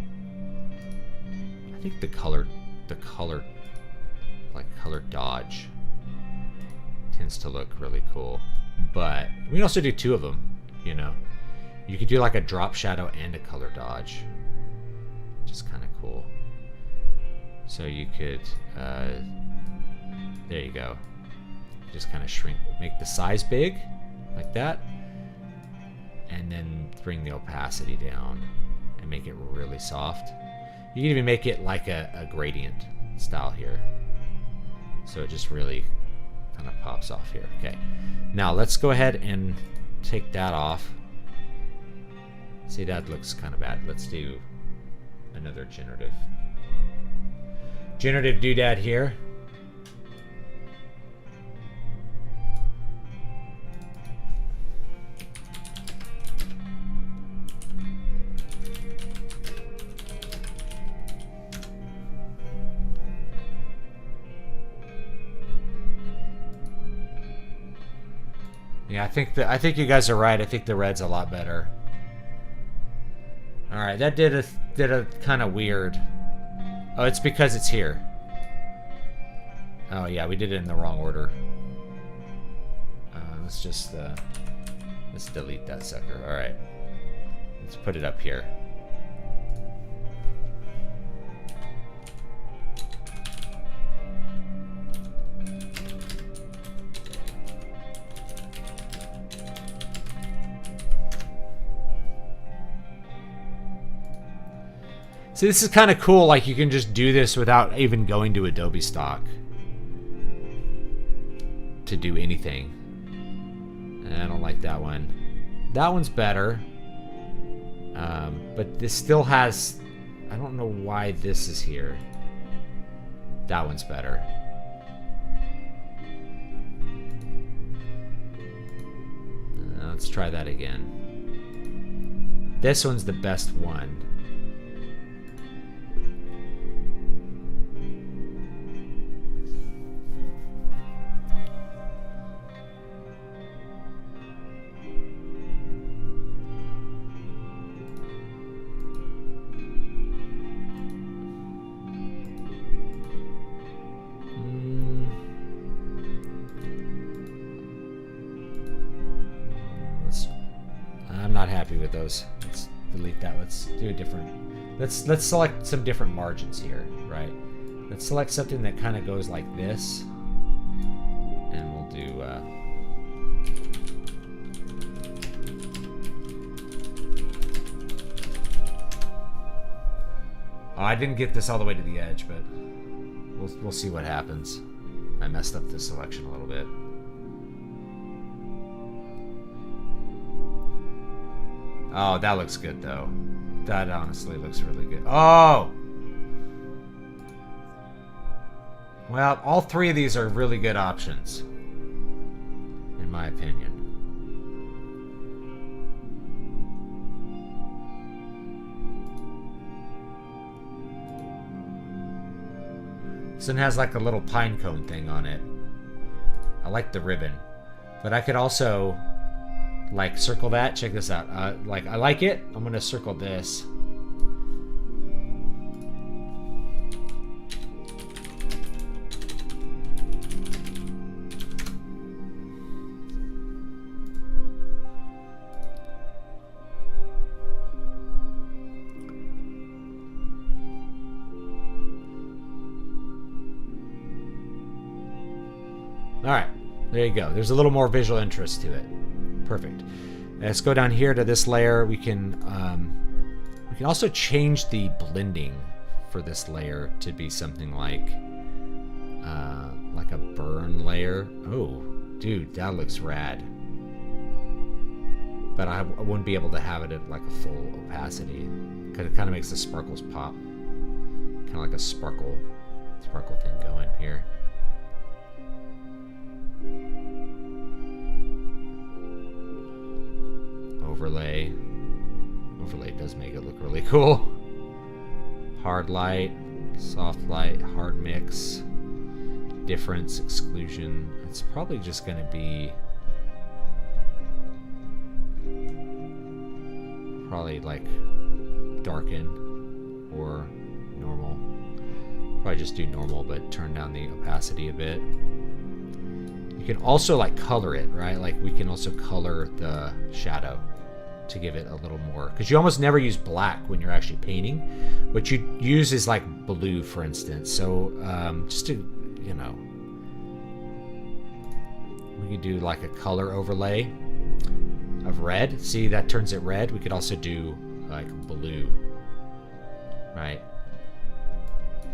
I think the color dodge tends to look really cool, but we can also do two of them, you know. You could do like a drop shadow and a color dodge, which is kind of cool. So you could there you go, just kind of shrink, make the size big like that, and then bring the opacity down and make it really soft. You can even make it like a gradient style here, so it just really kind of pops off here. Okay, now let's go ahead and take that off. See, that looks kind of bad. Let's do another generative doodad here. Yeah, I think you guys are right. I think the red's a lot better. All right, that did a kind of weird. Oh, it's because it's here. Oh yeah, we did it in the wrong order. Let's just let's delete that sucker. All right, let's put it up here. See, this is kind of cool, like you can just do this without even going to Adobe Stock to do anything. I don't like that one. That one's better. But this still has, I don't know why this is here. That one's better. Let's try that again. This one's the best one. With those, let's delete that. Let's do a different. Let's select some different margins here, right? Let's select something that kind of goes like this, and we'll do. Oh, I didn't get this all the way to the edge, but we'll see what happens. I messed up this selection a little bit. Oh, that looks good, though. That honestly looks really good. Oh! Well, all three of these are really good options, in my opinion. This one has like a little pine cone thing on it. I like the ribbon. But I could also like circle that. Check this out. Like I like it. I'm gonna circle this. Alright, there you go. There's a little more visual interest to it. Perfect. Let's go down here to this layer. We can also change the blending for this layer to be something like a burn layer. Oh, dude, that looks rad. But I wouldn't be able to have it at like a full opacity because it kind of makes the sparkles pop. Kind of like a sparkle thing going here. Overlay does make it look really cool. Hard light, soft light, hard mix, difference, exclusion. It's probably just going to be probably like darken or normal. Probably just do normal, but turn down the opacity a bit. You can also like color it, right? Like we can also color the shadow to give it a little more, because you almost never use black when you're actually painting. What you use is like blue, for instance. So just to, you know, we could do like a color overlay of red. See, that turns it red. We could also do like blue, right?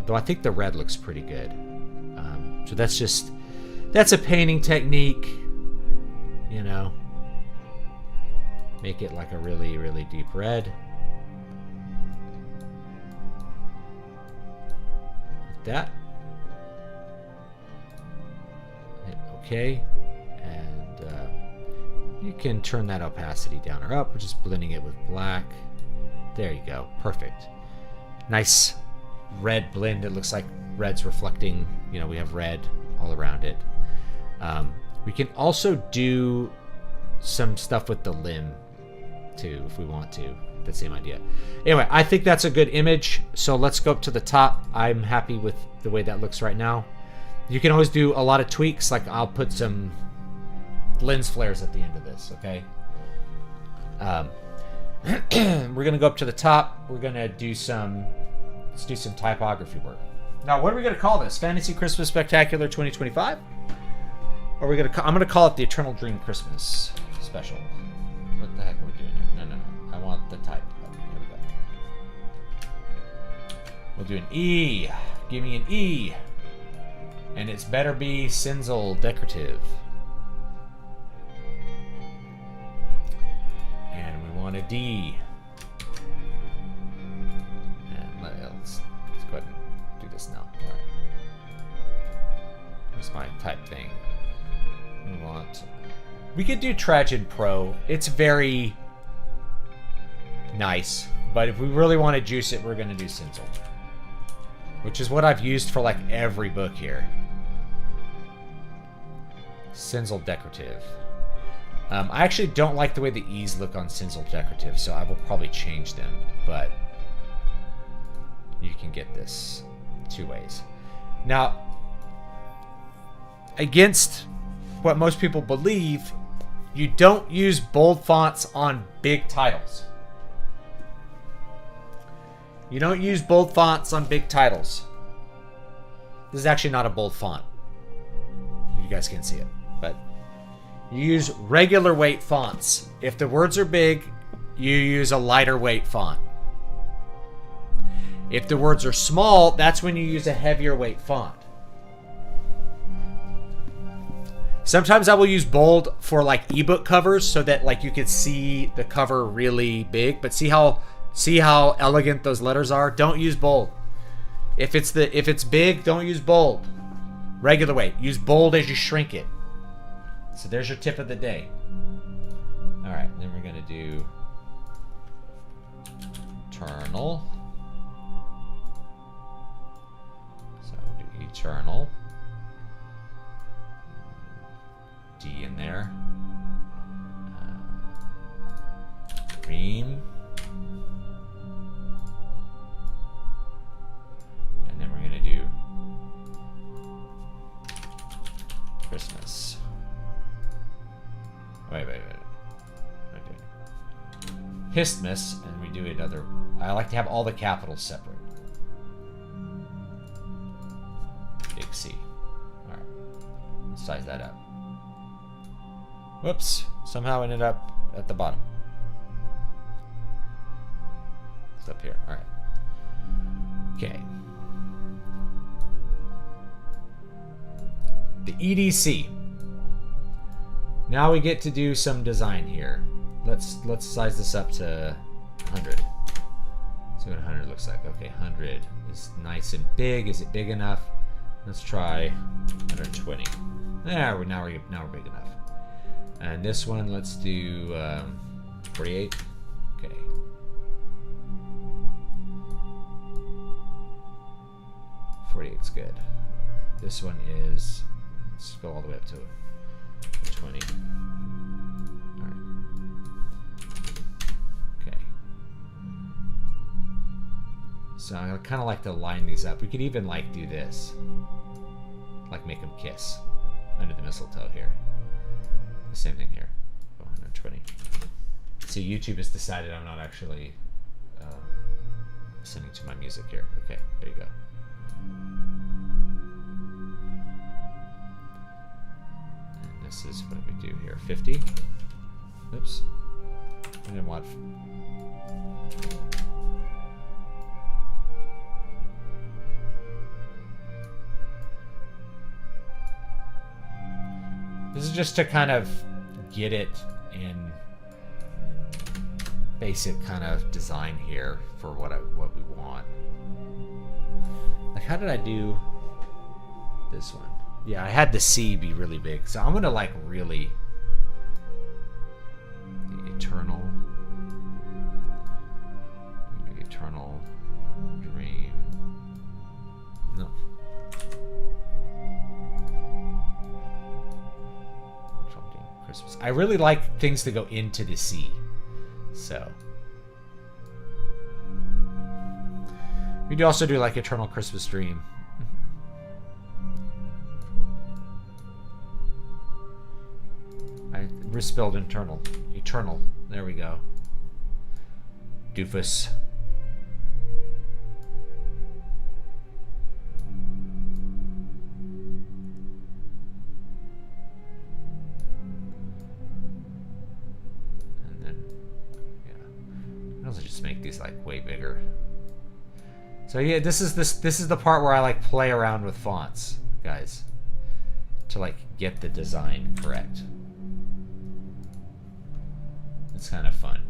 Though I think the red looks pretty good. So that's a painting technique, you know. Make it like a really, really deep red. Like that. Hit OK. And you can turn that opacity down or up. We're just blending it with black. There you go. Perfect. Nice red blend. It looks like red's reflecting. You know, we have red all around it. We can also do some stuff with the limb too, if we want to. The same idea. Anyway, I think that's a good image. So let's go up to the top. I'm happy with the way that looks right now. You can always do a lot of tweaks. Like I'll put some lens flares at the end of this. Okay. We're gonna go up to the top. We're gonna do let's do some typography work. Now, what are we gonna call this? Fantasy Christmas Spectacular 2025? Or I'm gonna call it the Eternal Dream Christmas Special. What the heck are we doing here? No. I want the type. Oh, here we go. We'll do an E. Give me an E. And it's better be Cinzel Decorative. And we want a D. And let's go ahead and do this now. All right. Here's my type thing. We could do Trajan Pro. It's very nice, but if we really want to juice it, we're going to do Cinzel, which is what I've used for like every book here. Cinzel Decorative. I actually don't like the way the E's look on Cinzel Decorative, so I will probably change them, but you can get this two ways. Now, against what most people believe, you don't use bold fonts on big titles. You don't use bold fonts on big titles. This is actually not a bold font. You guys can't see it, but you use regular weight fonts. If the words are big, you use a lighter weight font. If the words are small, that's when you use a heavier weight font. Sometimes I will use bold for like ebook covers so that like you could see the cover really big, but see how elegant those letters are? Don't use bold. If it's big, don't use bold. Regular weight. Use bold as you shrink it. So there's your tip of the day. All right, then we're going to do eternal. So we'll do eternal. D in there. Dream. And then we're going to do Christmas. Wait. Okay. Histmas, and we do another. I like to have all the capitals separate. Big C. Alright. Let's size that up. Whoops. Somehow ended up at the bottom. It's up here. Alright. Okay. The EDC. Now we get to do some design here. Let's size this up to 100. See what 100 looks like. Okay, 100 is nice and big. Is it big enough? Let's try 120. There, now we're big enough. And this one, let's do 48. Okay. .48's good. This one is. Let's go all the way up to 20. All right. Okay. So I kind of like to line these up. We could even like do this, like make them kiss under the mistletoe here. The same thing here. 120. So YouTube has decided I'm not actually listening to my music here. Okay, there you go. And this is what we do here. 50. Oops. I didn't want. This is just to kind of get it in basic kind of design here for what we want. Like, how did I do this one? Yeah, I had the C be really big, so I'm gonna like really the eternal dream. No. Christmas. I really like things to go into the C. So we could also do like Eternal Christmas Dream. I misspelled eternal. Eternal. There we go. Doofus. Just make these like way bigger. So yeah, this is the part where I like play around with fonts, guys, to like get the design correct. It's kind of fun.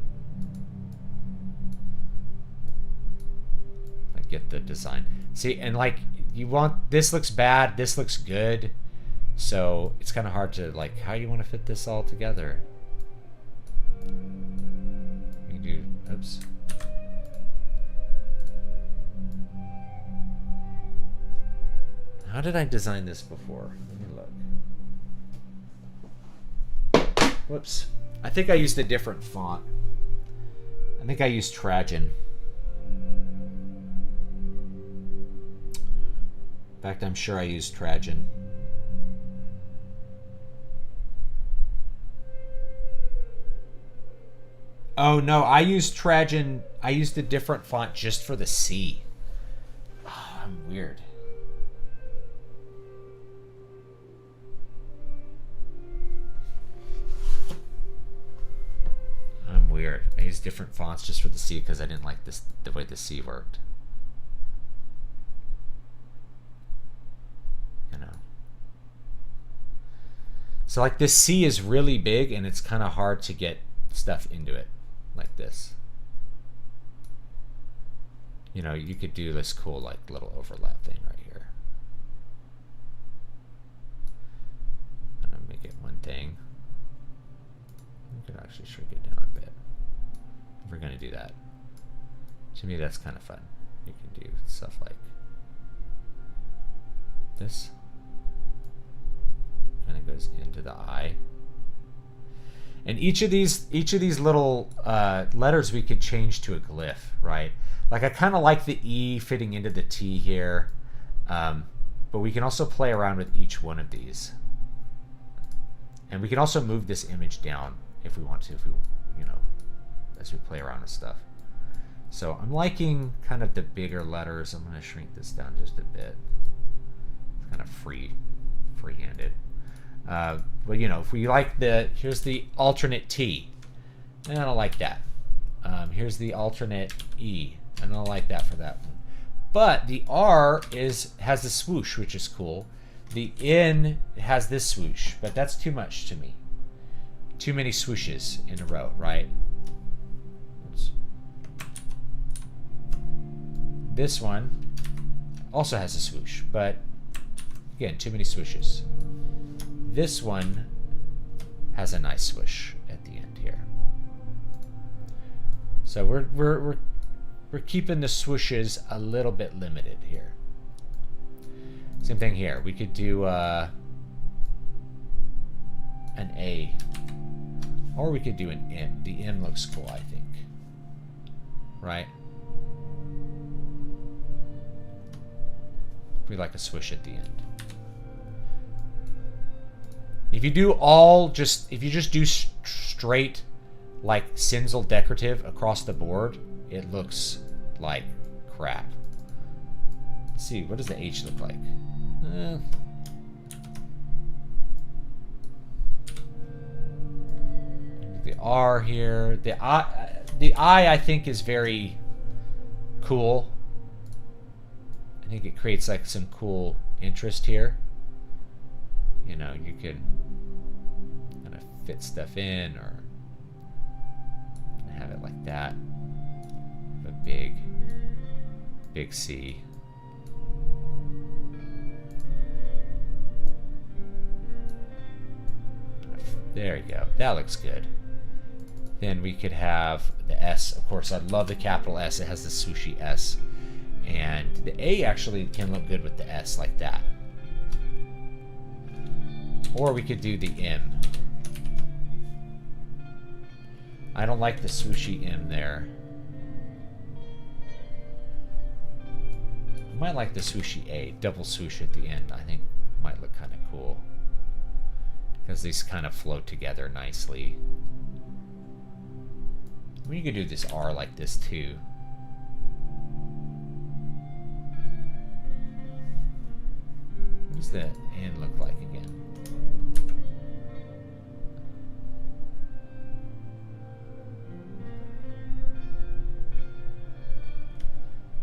Like get the design. See, and like you want this looks bad, this looks good. So it's kind of hard to like how you want to fit this all together. You do. Oops. How did I design this before? Let me look. Whoops. I think I used a different font. I think I used Trajan. In fact, I'm sure I used Trajan. Oh no, I used Trajan. I used a different font just for the C. Oh, I'm weird. I'm weird. I used different fonts just for the C because I didn't like this the way the C worked. So like this C is really big and it's kind of hard to get stuff into it like this. You know, you could do this cool like little overlap thing right here. I'm gonna make it one thing. We could actually shrink it down a bit. If we're gonna do that. To me that's kind of fun. You can do stuff like this. Kind of goes into the eye. And each of these little letters we could change to a glyph, right? Like I kind of like the E fitting into the T here, but we can also play around with each one of these, and we can also move this image down if we want to, as we play around with stuff. So I'm liking kind of the bigger letters. I'm going to shrink this down just a bit. It's kind of free-handed. But if we like here's the alternate T, and I don't like that. Here's the alternate E, and I don't like that for that one. But the R has the swoosh, which is cool. The N has this swoosh, but that's too much to me. Too many swooshes in a row, right? Oops. This one also has a swoosh, but again, too many swooshes. This one has a nice swoosh at the end here. So we're keeping the swooshes a little bit limited here. Same thing here. We could do an A, or we could do an M. The M looks cool, I think. Right? We like a swoosh at the end. If you just do straight like Cinzel decorative across the board, it looks like crap. Let's see, what does the H look like? The R here, the I think is very cool. I think it creates like some cool interest here. You can kind of fit stuff in or have it like that. A big C. There you go. That looks good. Then we could have the S. Of course, I love the capital S. It has the sushi S. And the A actually can look good with the S like that. Or we could do the M. I don't like the swooshy M there. I might like the swooshy A, double swoosh at the end. I think might look kind of cool. Because these kind of flow together nicely. I mean, you could do this R like this too. What does the N look like again?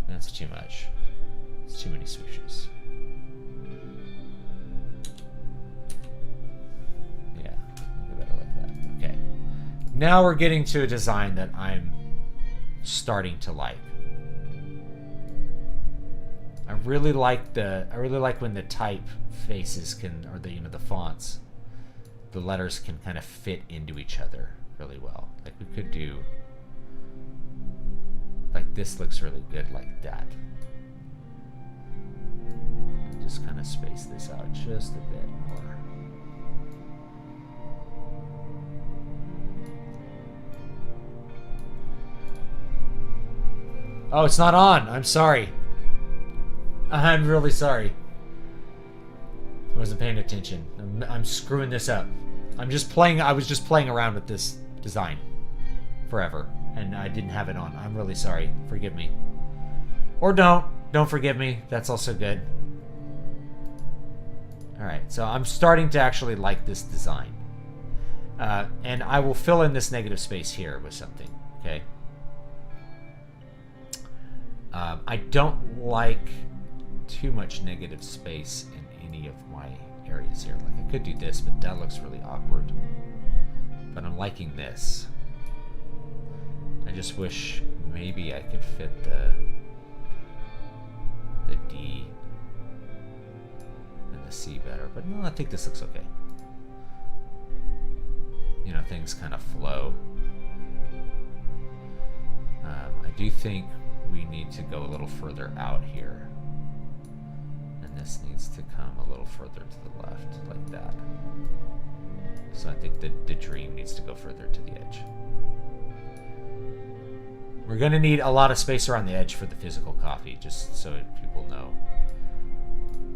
That's too much. It's too many swooshes. Yeah, I'll do better like that. Okay. Now we're getting to a design that I'm starting to like. I really like when the typefaces can, or the fonts, the letters can kind of fit into each other really well. Like we could do, like this looks really good like that. Just kind of space this out just a bit more. Oh, it's not on. I'm sorry. I'm really sorry. I wasn't paying attention. I'm screwing this up. I was just playing around with this design forever, and I didn't have it on. I'm really sorry. Forgive me. Or don't forgive me. That's also good. Alright, so I'm starting to actually like this design. And I will fill in this negative space here with something, okay? I don't like too much negative space in any of my areas here. Like I could do this, but that looks really awkward. But I'm liking this. I just wish maybe I could fit the D and the C better. But no, I think this looks okay. You know, things kind of flow. I do think we need to go a little further out here. And this needs to come a little further to the left, like that. So I think the dream needs to go further to the edge. We're going to need a lot of space around the edge for the physical coffee, just so people know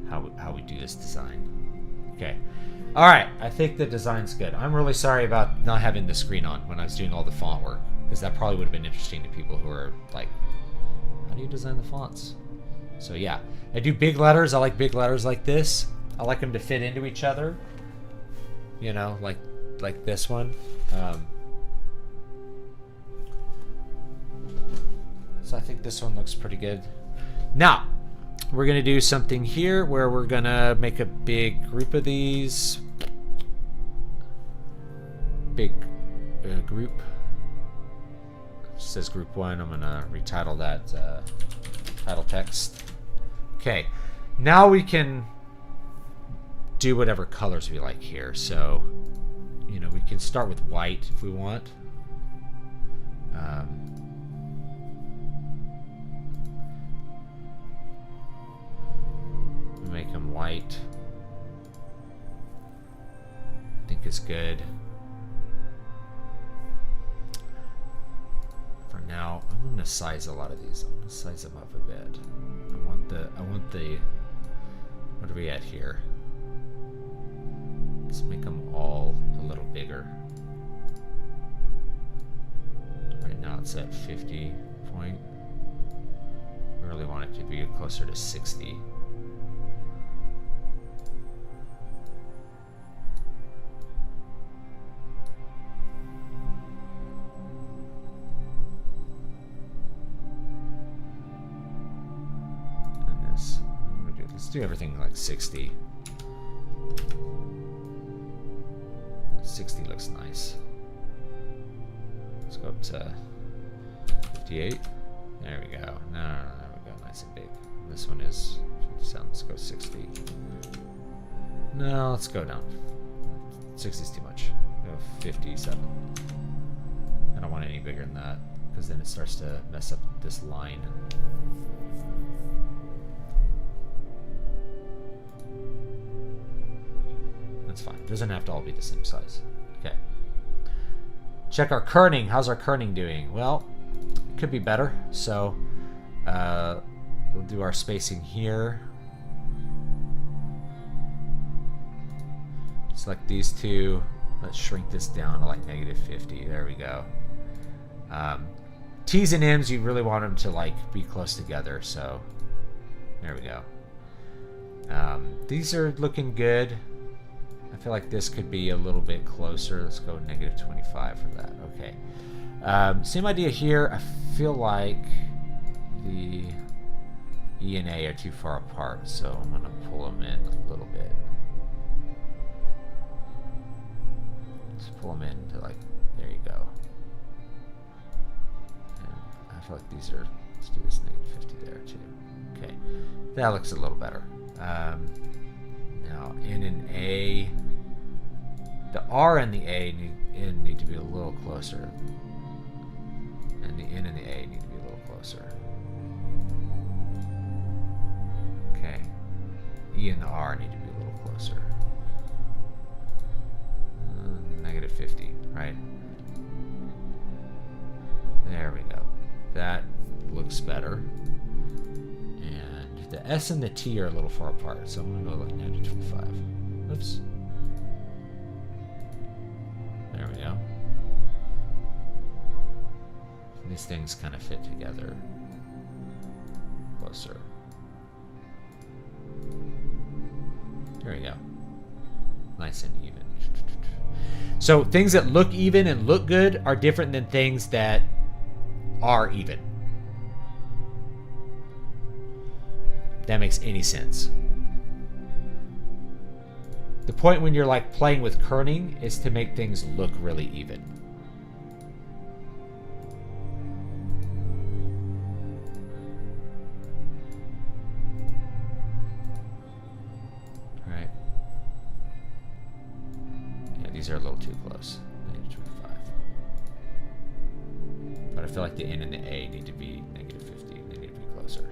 how we do this design. Okay. All right. I think the design's good. I'm really sorry about not having the screen on when I was doing all the font work, because that probably would have been interesting to people who are like, how do you design the fonts? So yeah, I do big letters. I like big letters like this. I like them to fit into each other. You know, like this one. So I think this one looks pretty good. Now, we're going to do something here where we're going to make a big group of these. Big group. It says group 1. I'm going to retitle that title text. Okay. Now we can do whatever colors we like here. So, you know, we can start with white if we want. Make them white. I think it's good. For now, I'm going to size a lot of these. I'm going to size them up a bit. I want the, what are we at here? Let's make them all a little bigger. Right now it's at 50 point. We really want it to be closer to 60. Let's do everything like 60. 60 looks nice. Let's go up to 58. There we go. No, there we go. Nice and big. This one is 57. Let's go 60. No, let's go down. 60 is too much. Go 57. I don't want any bigger than that, because then it starts to mess up this line. That's fine. It doesn't have to all be the same size. Okay. Check our kerning. How's our kerning doing? Well, it could be better. So we'll do our spacing here. Select these two. Let's shrink this down to like -50. There we go. T's and M's, you really want them to like be close together. So there we go. These are looking good. I feel like this could be a little bit closer. Let's go -25 for that. Okay. Same idea here. I feel like the E and A are too far apart, so I'm going to pull them in a little bit. Let's pull them in to like, there you go. And I feel like these are, let's do this -50 there too. Okay. That looks a little better. Now, N and A, the R and the A need to be a little closer, and the N and the A need to be a little closer. Okay, E and the R need to be a little closer. -50, right? There we go. That looks better. The S and the T are a little far apart, so I'm going to go like -25. Oops. There we go. These things kind of fit together. Closer. There we go. Nice and even. So things that look even and look good are different than things that are even. That makes any sense. The point when you're like playing with kerning is to make things look really even. All right. Yeah, these are a little too close. -25. But I feel like the N and the A need to be -50. They need to be closer.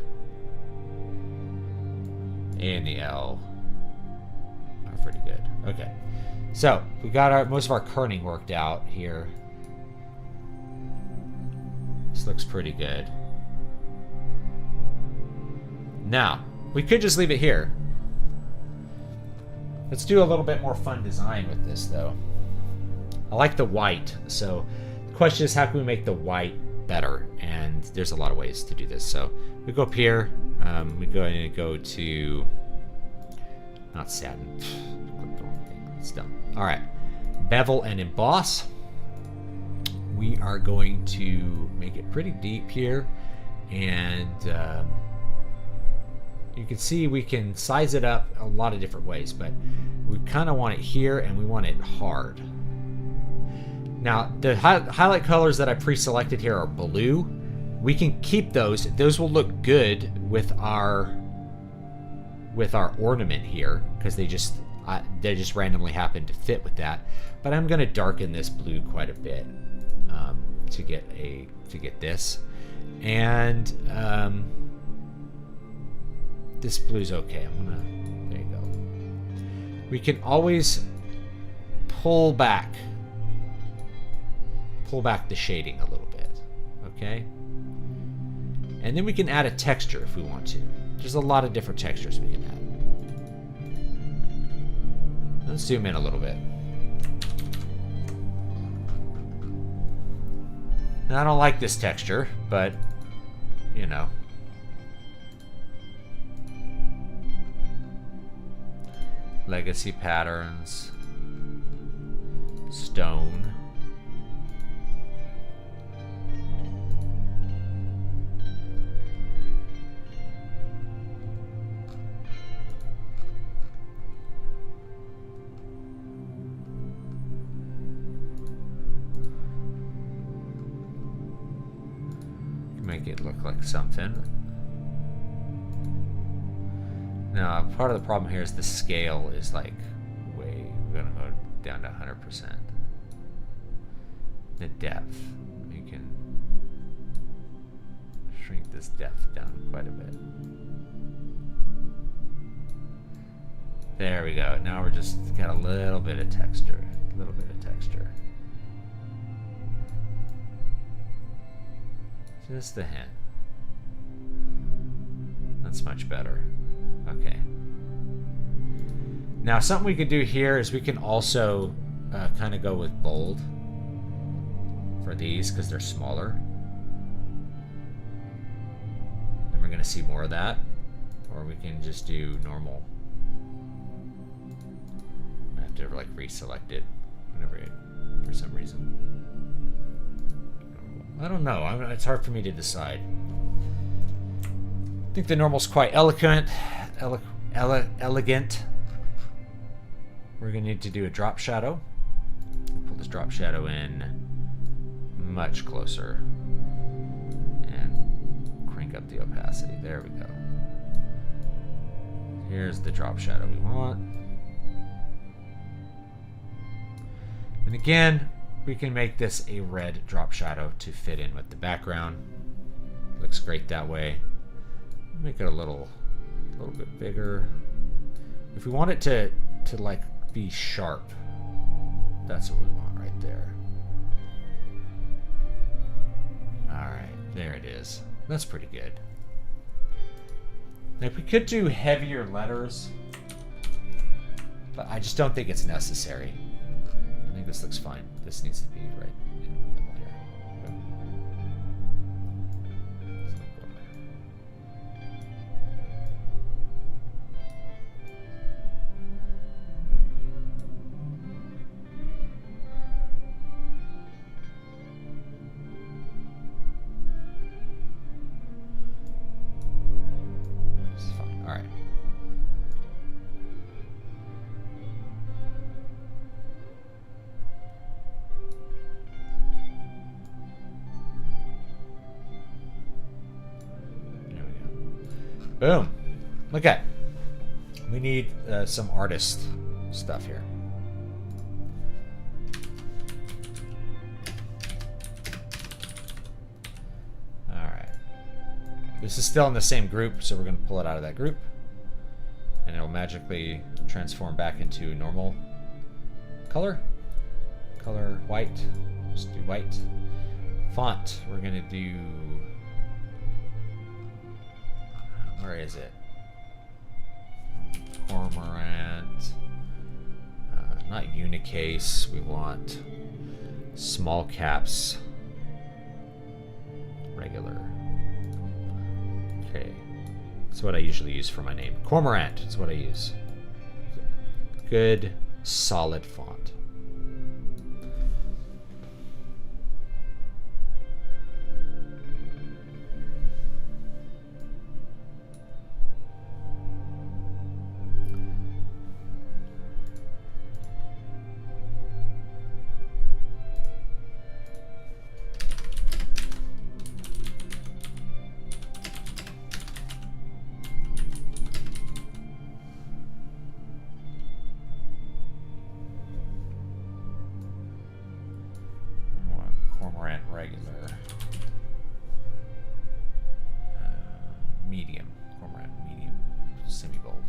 A and the L are pretty good. Okay. So, we got most of our kerning worked out here. This looks pretty good. Now, we could just leave it here. Let's do a little bit more fun design with this, though. I like the white, so the question is, how can we make the white better? And there's a lot of ways to do this. So we go up here. We go and go to not satin. Click the wrong thing. It's done. All right, bevel and emboss. We are going to make it pretty deep here, and you can see we can size it up a lot of different ways, but we kind of want it here and we want it hard. Now, the highlight colors that I pre-selected here are blue. We can keep those. Those will look good with our ornament here because they just randomly happen to fit with that. But I'm going to darken this blue quite a bit to get this, and this blue's okay. There you go. We can always pull back the shading a little bit, okay? And then we can add a texture if we want to. There's a lot of different textures we can add. Let's zoom in a little bit. Now, I don't like this texture, but, you know. Legacy patterns. Stone. Make it look like something. Now, part of the problem here is the scale is like we're gonna go down to 100%. The depth, we can shrink this depth down quite a bit. There we go. Now we're just got a little bit of texture. A little bit of texture. Just a hint. That's much better. Okay. Now, something we could do here is we can also kind of go with bold for these because they're smaller. And we're going to see more of that. Or we can just do normal. I have to like reselect it whenever for some reason. I don't know. It's hard for me to decide. I think the normal's quite elegant. Elegant. We're going to need to do a drop shadow. Pull this drop shadow in much closer. And crank up the opacity. There we go. Here's the drop shadow we want. And again, we can make this a red drop shadow to fit in with the background. Looks great that way. Make it a little bit bigger. If we want it to like be sharp, that's what we want right there. All right, there it is. That's pretty good. Now, if we could do heavier letters, but I just don't think it's necessary. I think this looks fine. This needs to be right in the middle here. This is fine. All right. Boom. Okay. We need some artist stuff here. Alright. This is still in the same group, so we're going to pull it out of that group. And it'll magically transform back into normal color. Color white. Just do white. Font. We're going to do... Where is it? Cormorant. Not Unicase. We want small caps. Regular. Okay. That's what I usually use for my name. Cormorant is what I use. Good, solid font. Regular. Medium. Cormorant medium. Semi-bold.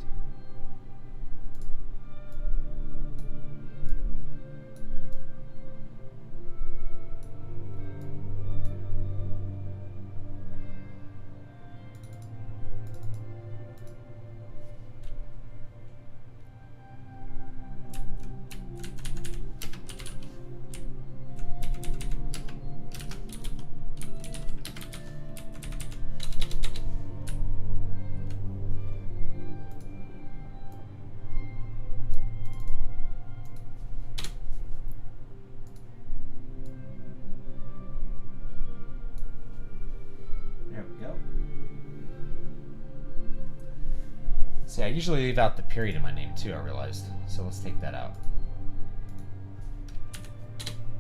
See, I usually leave out the period in my name too, I realized. So let's take that out.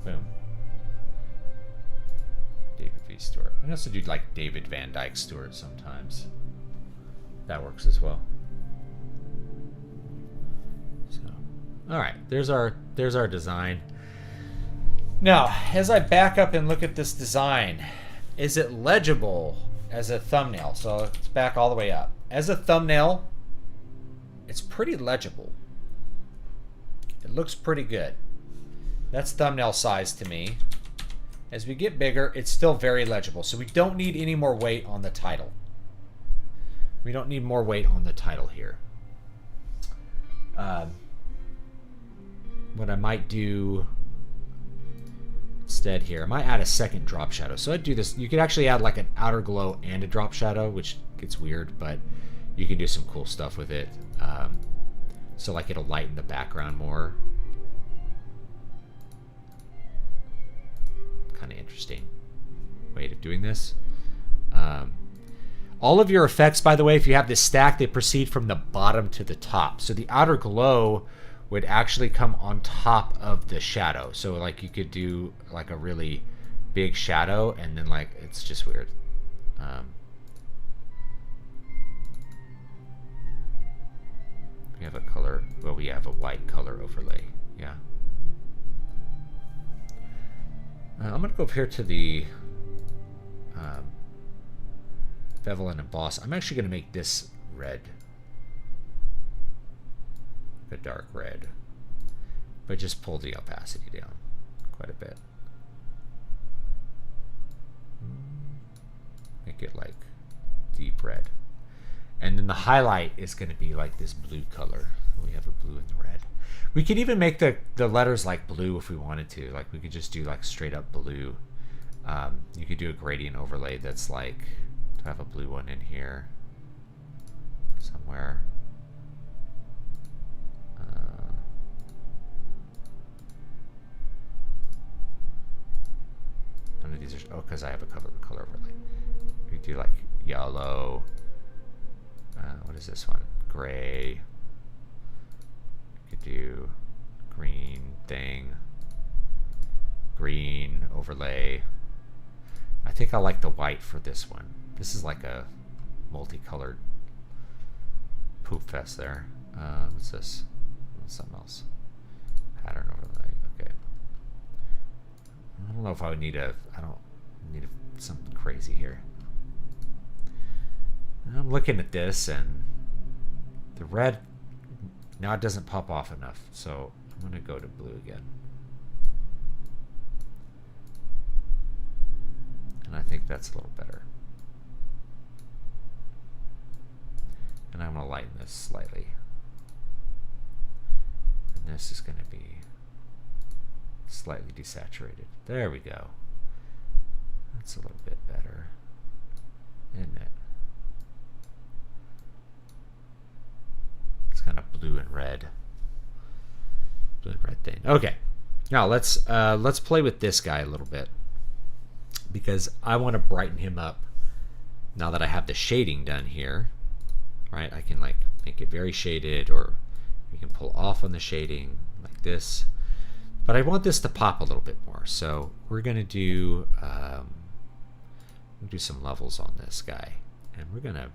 Boom. David V. Stewart. I can also do like David Van Dyke Stewart sometimes. That works as well. So, all right, there's our design. Now, as I back up and look at this design, is it legible as a thumbnail? So let's back all the way up. As a thumbnail, it's pretty legible. It looks pretty good. That's thumbnail size to me. As we get bigger, it's still very legible. So we don't need any more weight on the title. We don't need more weight on the title here. What I might do instead here, I might add a second drop shadow. So I'd do this. You could actually add like an outer glow and a drop shadow, which gets weird, but you can do some cool stuff with it. So like it'll lighten the background more. Kind of interesting way of doing this. All of your effects, by the way, if you have this stack, they proceed from the bottom to the top. So the outer glow would actually come on top of the shadow. So like you could do like a really big shadow and then like it's just weird. We have a color, well, we have a white color overlay, yeah. I'm going to go up here to the bevel and emboss. I'm actually going to make this red, a dark red, but just pull the opacity down quite a bit. Make it like deep red. And then the highlight is going to be like this blue color. We have a blue and the red. We could even make the letters like blue if we wanted to. Like we could just do like straight up blue. You could do a gradient overlay that's like, to have a blue one in here somewhere. None of these are, oh, because I have a color overlay. We could do like yellow. What is this one? Gray. You could do green thing. Green overlay. I think I like the white for this one. This is like a multicolored poop fest there. What's this? Something else. Pattern overlay. Okay. I don't know if I would need a. I don't need something crazy here. I'm looking at this and the red now it doesn't pop off enough, so I'm going to go to blue again. And I think that's a little better. And I'm going to lighten this slightly. And this is going to be slightly desaturated. There we go. That's a little bit better, isn't it? It's kind of blue and red. Blue and red thing. Okay. Now let's play with this guy a little bit, because I want to brighten him up now that I have the shading done here. Right? I can like make it very shaded, or we can pull off on the shading like this. But I want this to pop a little bit more. So we're going to do some levels on this guy. And we're going to,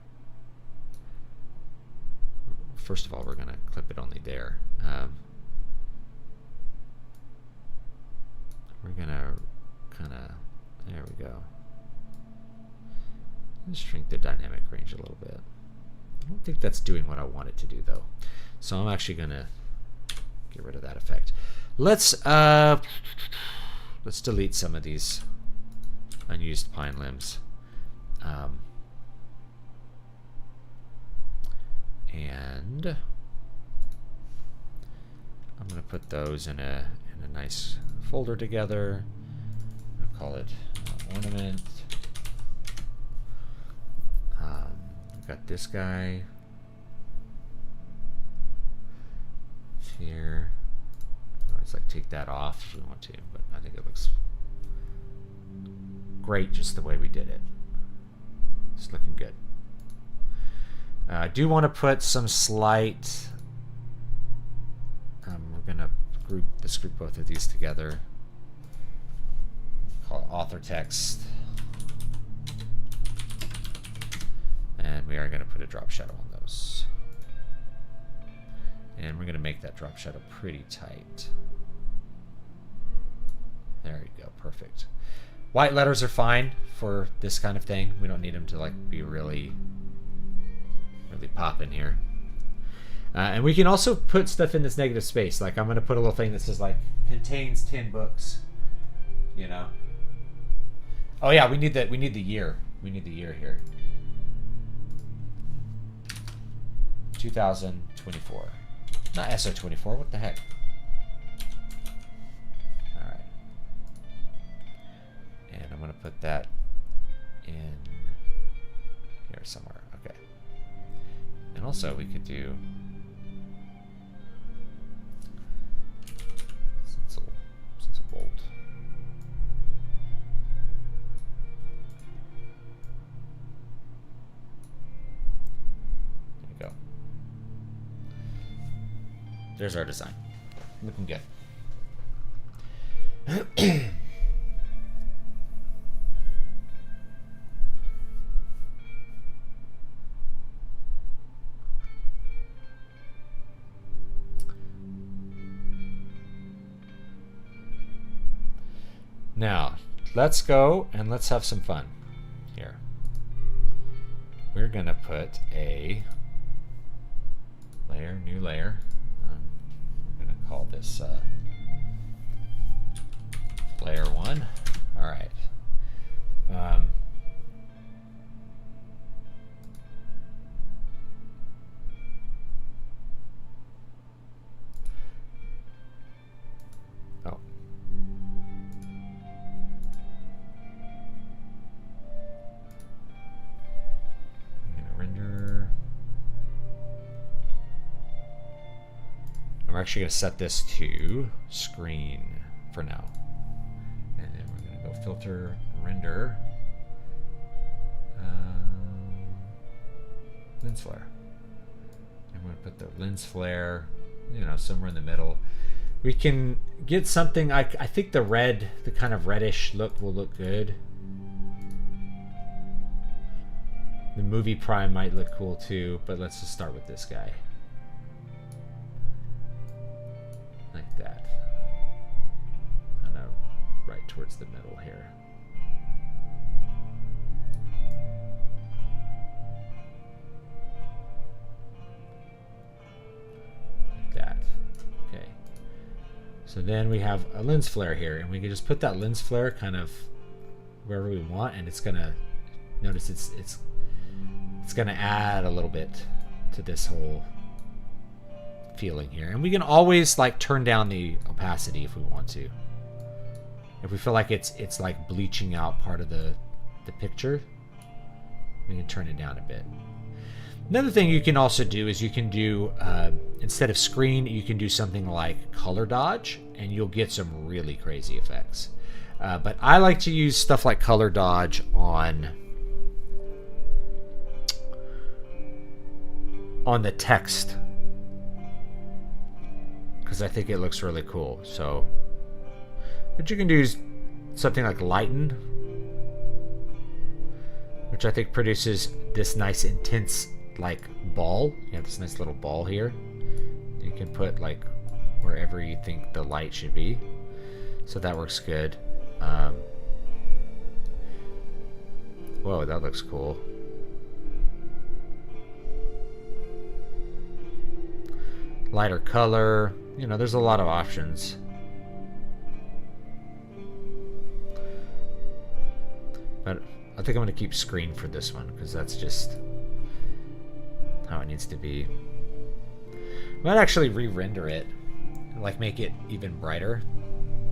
first of all, we're going to clip it only there. We're going to kind of, there we go. Let's shrink the dynamic range a little bit. I don't think that's doing what I want it to do, though. So I'm actually going to get rid of that effect. Let's delete some of these unused pine limbs. And I'm going to put those in a nice folder together. I'll call it ornament. We've got this guy here. It's like take that off if we want to, but I think it looks great just the way we did it. It's looking good. I do want to put some slight. We're gonna group both of these together. Call it author text, and we are going to put a drop shadow on those. And we're going to make that drop shadow pretty tight. There you go, perfect. White letters are fine for this kind of thing. We don't need them to like be really pop in here. And we can also put stuff in this negative space. Like I'm going to put a little thing that says like contains 10 books. You know. Oh yeah, we need that. We need the year. We need the year here. 2024. Not SO24. What the heck? All right. And I'm going to put that in here somewhere. Okay. And also we could do since a bold. There we go. There's our design. Looking good. Now, let's go and let's have some fun here. We're going to put a layer, new layer. We're going to call this layer 1. All right. Oh. Render. And we're actually going to set this to screen for now. And then we're going to go filter, render, lens flare. And we're going to put the lens flare, you know, somewhere in the middle. We can get something, I think the red, the kind of reddish look will look good. The movie prime might look cool too, but let's just start with this guy. Like that. Kind of right towards the middle here. Like that. Okay. So then we have a lens flare here, and we can just put that lens flare kind of wherever we want, and it's gonna notice it's gonna add a little bit to this whole feeling here. And we can always like turn down the opacity if we want to. If we feel like it's like bleaching out part of the picture, we can turn it down a bit. Another thing you can also do is you can do instead of screen, you can do something like color dodge, and you'll get some really crazy effects. But I like to use stuff like color dodge on the text, because I think it looks really cool. So what you can do is something like lighten, which I think produces this nice intense like ball. You have this nice little ball here. You can put like wherever you think the light should be, so that works good. Whoa, that looks cool. Lighter color, you know, there's a lot of options. But I think I'm going to keep screen for this one, because that's just how it needs to be. I might actually re-render it, and like make it even brighter.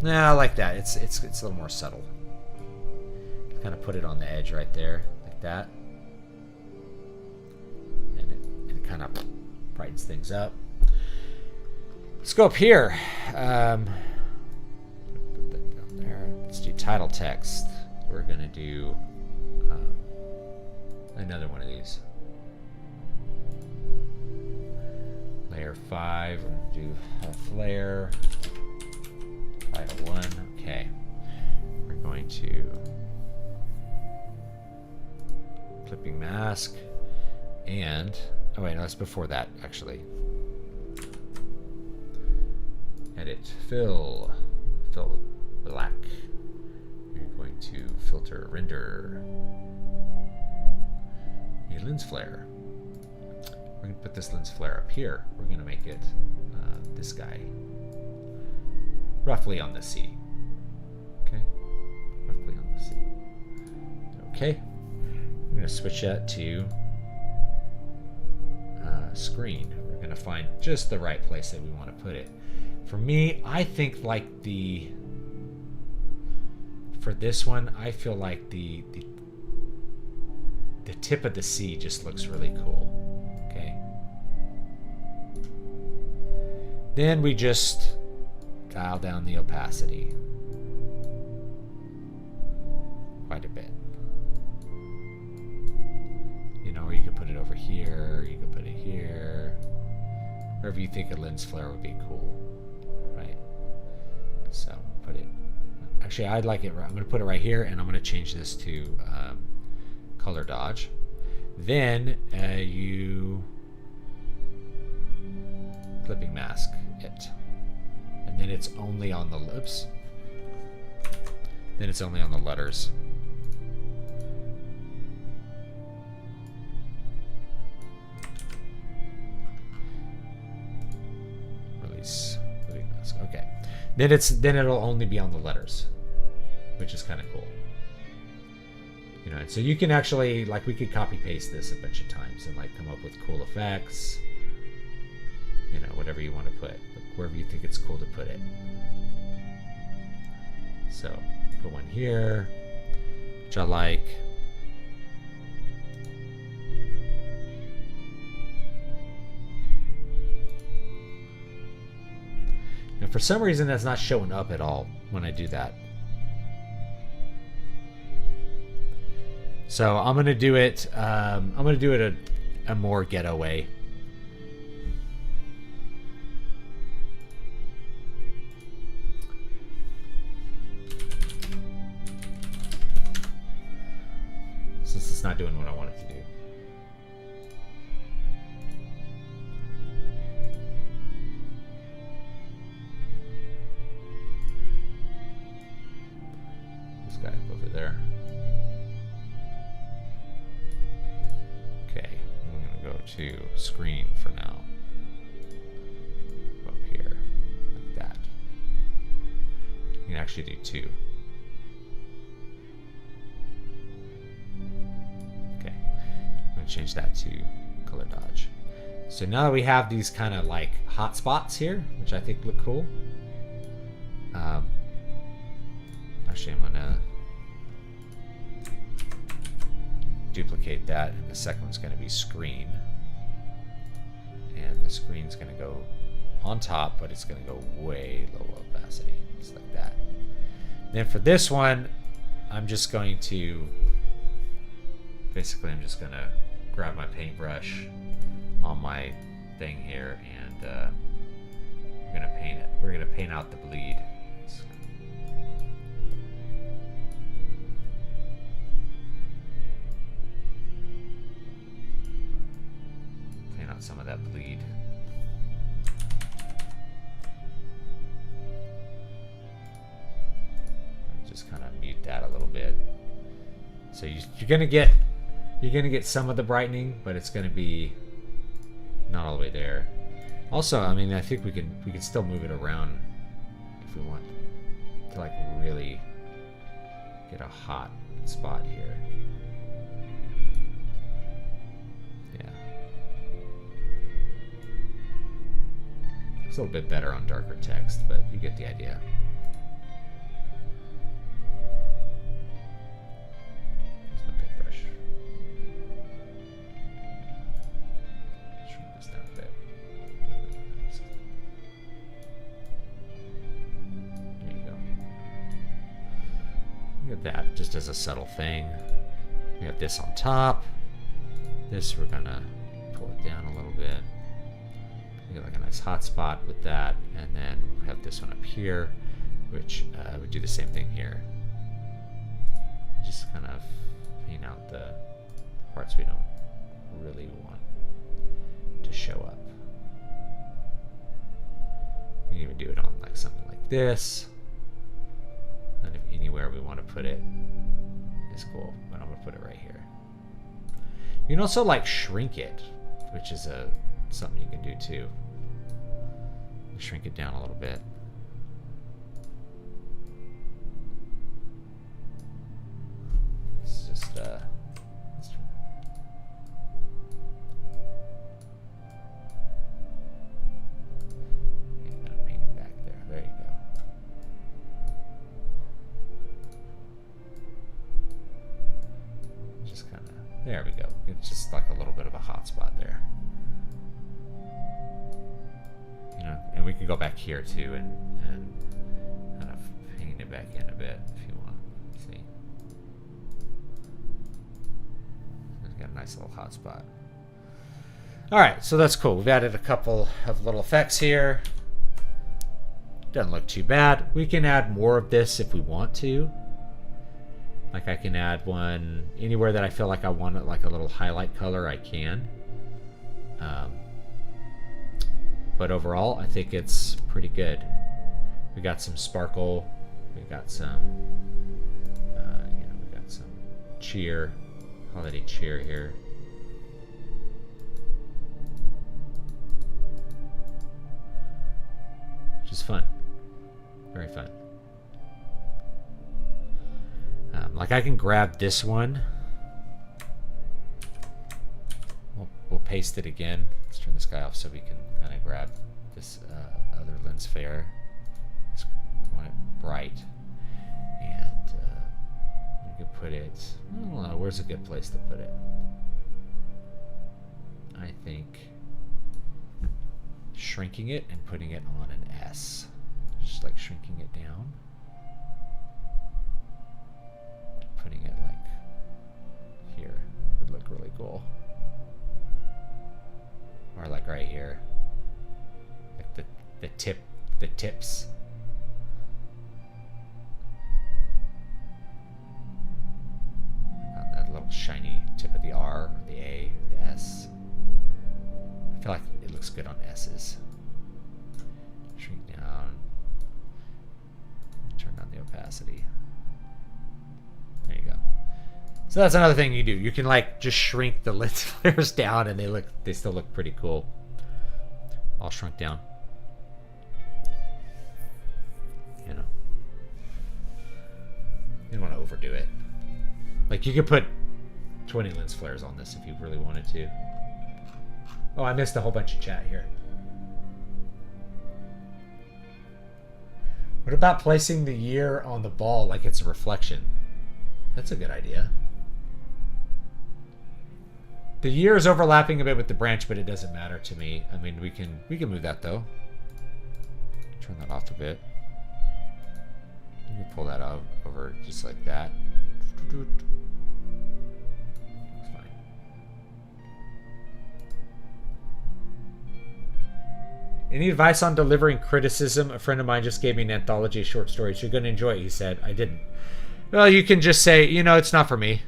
Nah, I like that. It's a little more subtle. Kind of put it on the edge right there, like that. And it kind of brightens things up. Let's go up here. Put that down there. Let's do title text. We're gonna do another one of these. Layer 5. We're gonna do a flare. Title 1. Okay. We're going to clipping mask, and oh wait, no, that's before that actually. Edit, fill with black. You're going to filter, render a lens flare. We're going to put this lens flare up here. We're going to make it this guy, roughly on the C. Okay, roughly on the C. Okay, I'm going to switch that to screen. We're going to find just the right place that we want to put it. For me, I think like for this one, I feel like the tip of the C just looks really cool. Okay. Then we just dial down the opacity quite a bit. You know, or you could put it over here, you could put it here, wherever you think a lens flare would be cool. So put it. Actually, I'd like it. I'm going to put it right here, and I'm going to change this to color dodge. Then you clipping mask it, and then it's only on the lips. Then it's only on the letters. Release clipping mask. Okay. Then it'll only be on the letters, which is kind of cool. You know, so you can actually, like, we could copy paste this a bunch of times and like come up with cool effects. You know, whatever you want to put, wherever you think it's cool to put it. So put one here, which I like. And for some reason, that's not showing up at all when I do that. So I'm gonna do it. I'm gonna do it a more ghetto way. Since it's not doing what I want it to do. guy up over there. Okay, I'm gonna go to screen for now. Go up here, like that. You can actually do 2. Okay, I'm gonna change that to color dodge. So now that we have these kind of like hot spots here, which I think look cool. Actually, I'm gonna duplicate that, and the second one's gonna be screen. And the screen's gonna go on top, but it's gonna go way low opacity, just like that. Then for this one, I'm just going to, basically I'm just gonna grab my paintbrush on my thing here, and we're gonna paint it. We're gonna paint out the bleed. Paint out some of that bleed. Just kind of mute that a little bit. So you're gonna get some of the brightening, but it's gonna be not all the way there. Also, I mean, I think we can still move it around if we want to like really get a hot spot here. Yeah. It's a little bit better on darker text, but you get the idea. Here's my paintbrush. Shrink this down a bit. There you go. Look at that, just as a subtle thing. We have this on top. This we're gonna pull it down a little bit. Get like a nice hot spot with that, and then we have this one up here, which would do the same thing here. Just kind of paint out the parts we don't really want to show up. We can even do it on like something like this, and if anywhere we want to put it is cool, but I'm gonna put it right here. You can also like shrink it, which is something you can do too. Shrink it down a little bit. It's just paint it back there. There you go. Just kind of, there we go. It's just like a little bit of a hot spot there. You know, and we can go back here too and kind of paint it back in a bit if you want. See, it's got a nice little hot spot. All right, so that's cool. We've added a couple of little effects here. Doesn't look too bad. We can add more of this if we want to. Like I can add one anywhere that I feel like I want it, like a little highlight color, I can. But overall, I think it's pretty good. We got some sparkle. We got some, we got some cheer, holiday cheer here. Which is fun. Very fun. Like I can grab this one. We'll paste it again. Let's turn this guy off so we can kind of grab this other lens flare. Just want it bright, and we can put it. I don't know, where's a good place to put it? I think shrinking it and putting it on an S, just like shrinking it down, putting it like here would look really cool. Or like right here, like the tips. On that little shiny tip of the R, or the A, the S. I feel like it looks good on S's. Shrink down. Turn down the opacity. So that's another thing you do. You can like just shrink the lens flares down, and they still look pretty cool. All shrunk down. You know, you don't want to overdo it. Like you could put 20 lens flares on this if you really wanted to. Oh, I missed a whole bunch of chat here. What about placing the year on the ball like it's a reflection? That's a good idea. The year is overlapping a bit with the branch, but it doesn't matter to me. I mean, we can move that though. Turn that off a bit. You can pull that out over just like that. It's fine. Any advice on delivering criticism? A friend of mine just gave me an anthology of short stories. You're going to enjoy it, he said. I didn't. Well, you can just say, you know, it's not for me.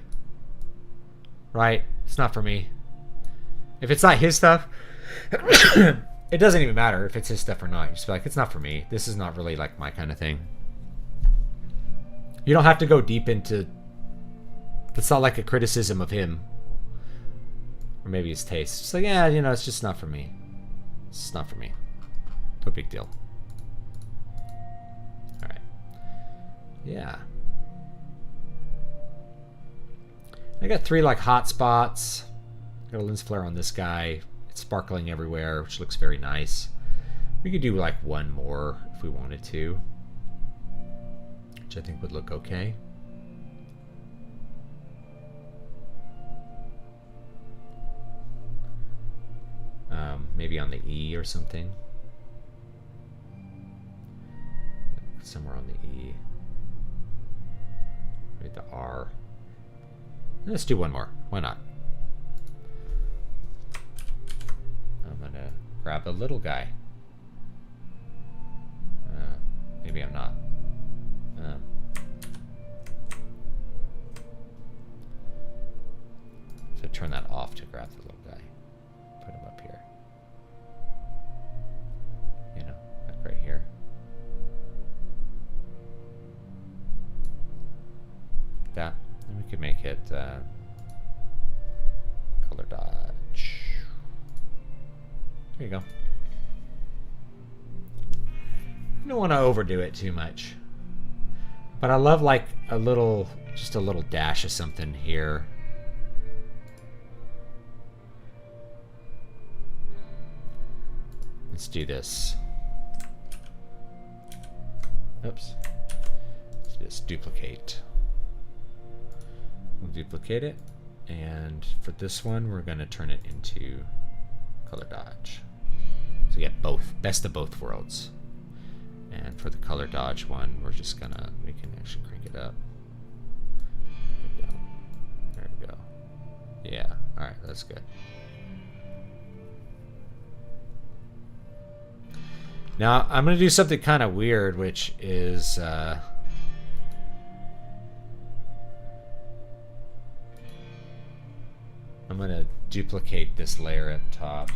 Right? It's not for me. If it's not his stuff, it doesn't even matter if it's his stuff or not. You just be like, it's not for me. This is not really like my kind of thing. You don't have to go deep into... It's not like a criticism of him. Or maybe his taste. It's like, yeah, you know, it's just not for me. It's not for me. No big deal. Alright. Yeah. I got 3 like hot spots. Got a lens flare on this guy. It's sparkling everywhere, which looks very nice. We could do like 1 more if we wanted to, which I think would look okay. Maybe on the E or something. Somewhere on the E. Maybe the R. Let's do 1 more. Why not? I'm gonna grab a little guy. Maybe I'm not. So turn that off to grab the little guy. Put him up here. You know, like right here. Like that. And we could make it color dodge. There you go. You don't want to overdo it too much. But I love like a little, just a little dash of something here. Let's do this. Oops. Let's just duplicate. We'll duplicate it. And for this one, we're going to turn it into color dodge. So we get both, best of both worlds. And for the color dodge one, we're just gonna, we can actually crank it up. There we go. Yeah, alright, that's good. Now, I'm gonna do something kind of weird, which is, I'm gonna duplicate this layer up top.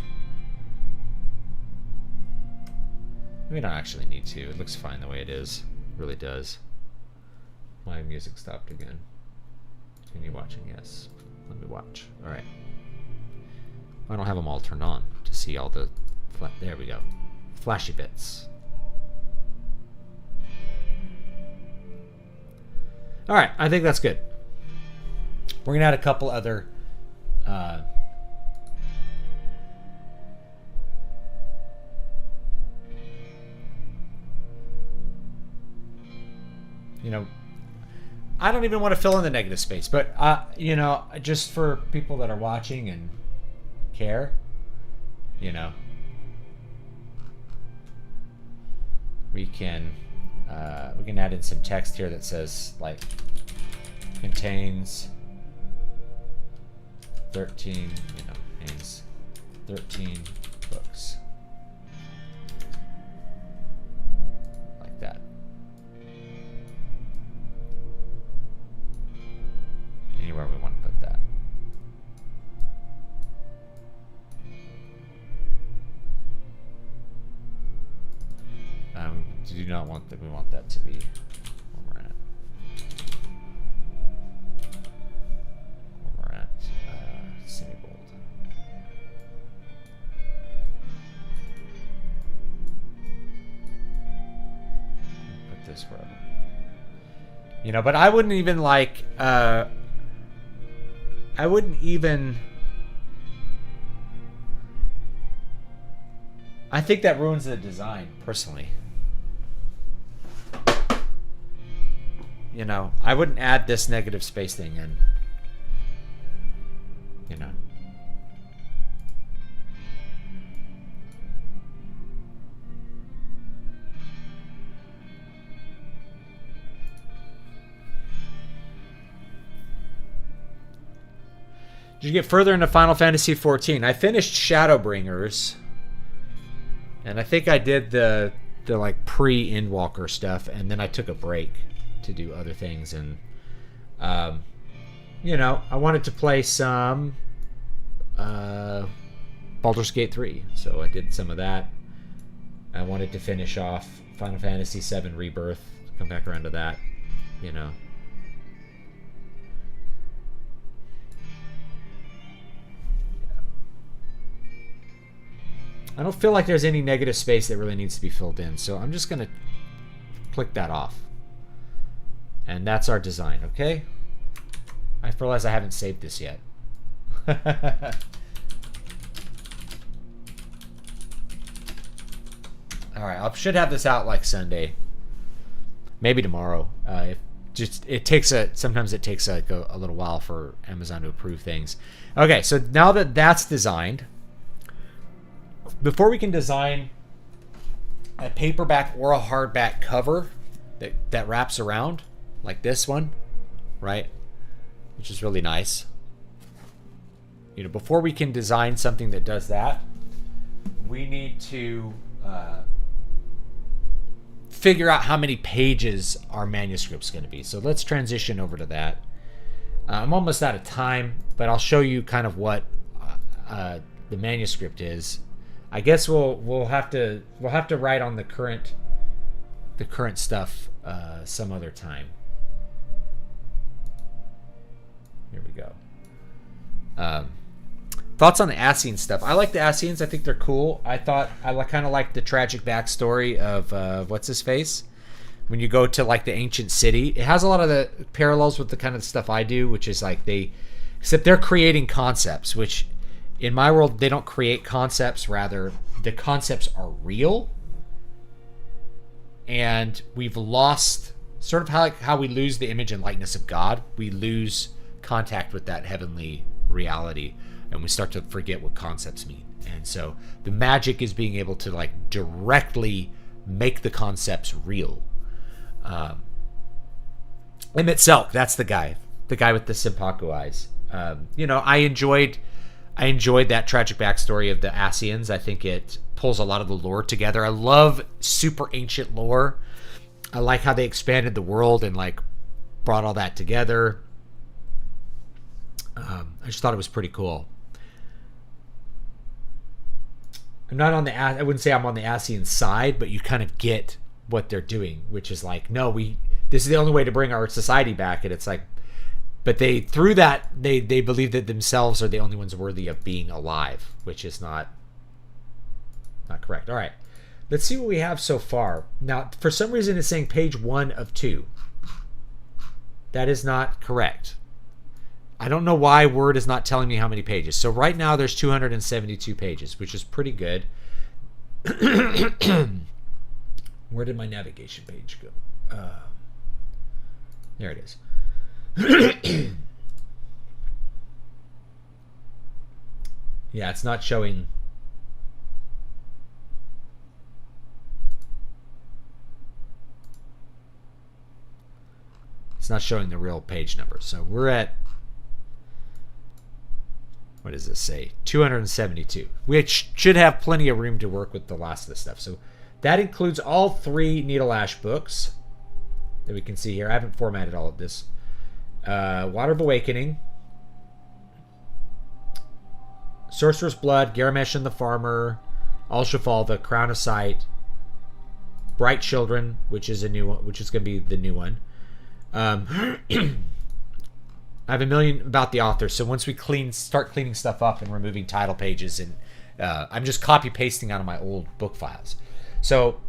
We don't actually need to. It looks fine the way it is. It really does. My music stopped again. Continue watching, yes. Let me watch. Alright. I don't have them all turned on to see all the... There we go. Flashy bits. Alright, I think that's good. We're going to add a couple other... you know, I don't even want to fill in the negative space, but you know, just for people that are watching and care, you know, we can add in some text here that says like contains 13, you know, contains 13 books. Like that. Anywhere we want to put that. Do not want that. We want that to be where we're at. this forever. You know, but I wouldn't even like, I think that ruins the design, personally. You know, I wouldn't add this negative space thing in. You know. Did you get further into Final Fantasy XIV? I finished Shadowbringers, and I think I did the like pre-Endwalker stuff, and then I took a break to do other things, and you know, I wanted to play some Baldur's Gate 3, so I did some of that. I wanted to finish off Final Fantasy VII Rebirth, come back around to that, you know. I don't feel like there's any negative space that really needs to be filled in, so I'm just going to click that off. And that's our design, okay? I realize I haven't saved this yet. Alright, I should have this out like Sunday. Maybe tomorrow. Sometimes it takes like a little while for Amazon to approve things. Okay, so now that that's designed, before we can design a paperback or a hardback cover that wraps around, like this one, right? Which is really nice. You know, before we can design something that does that, we need to figure out how many pages our manuscript's going to be. So let's transition over to that. I'm almost out of time, but I'll show you kind of what the manuscript is. I guess we'll have to write on the current stuff some other time. Here we go. Thoughts on the Ascian stuff? I like the Ascians. I think they're cool. I kind of like the tragic backstory of what's his face. When you go to like the ancient city, it has a lot of the parallels with the kind of stuff I do, which is like except they're creating concepts, which in my world they don't create concepts. Rather, the concepts are real, and we've lost sort of how we lose the image and likeness of God. We lose contact with that heavenly reality, and we start to forget what concepts mean. And so the magic is being able to like directly make the concepts real. Emmett Selk, that's the guy with the Senpaku eyes. You know, I enjoyed that tragic backstory of the Ascians. I think it pulls a lot of the lore together. I love super ancient lore. I like how they expanded the world and like brought all that together. I just thought it was pretty cool. I wouldn't say I'm on the Ascian side, but you kind of get what they're doing, which is like, no, this is the only way to bring our society back. And it's like, but through that, they believe that themselves are the only ones worthy of being alive, which is not correct. All right, let's see what we have so far. Now, for some reason, it's saying page 1 of 2. That is not correct. I don't know why Word is not telling me how many pages. So right now, there's 272 pages, which is pretty good. Where did my navigation page go? There it is. Yeah, it's not showing. It's not showing the real page number. So we're at, what does this say? 272. We should have plenty of room to work with the last of the stuff. So that includes all 3 Needle Ash books that we can see here. I haven't formatted all of this. Water of Awakening, Sorcerer's Blood, Garamesh and the Farmer, Al-Shafal, the Crown of Sight, Bright Children, which is a new one, which is going to be the new one. I have a million about the author, so once we start cleaning stuff up and removing title pages, and I'm just copy pasting out of my old book files. So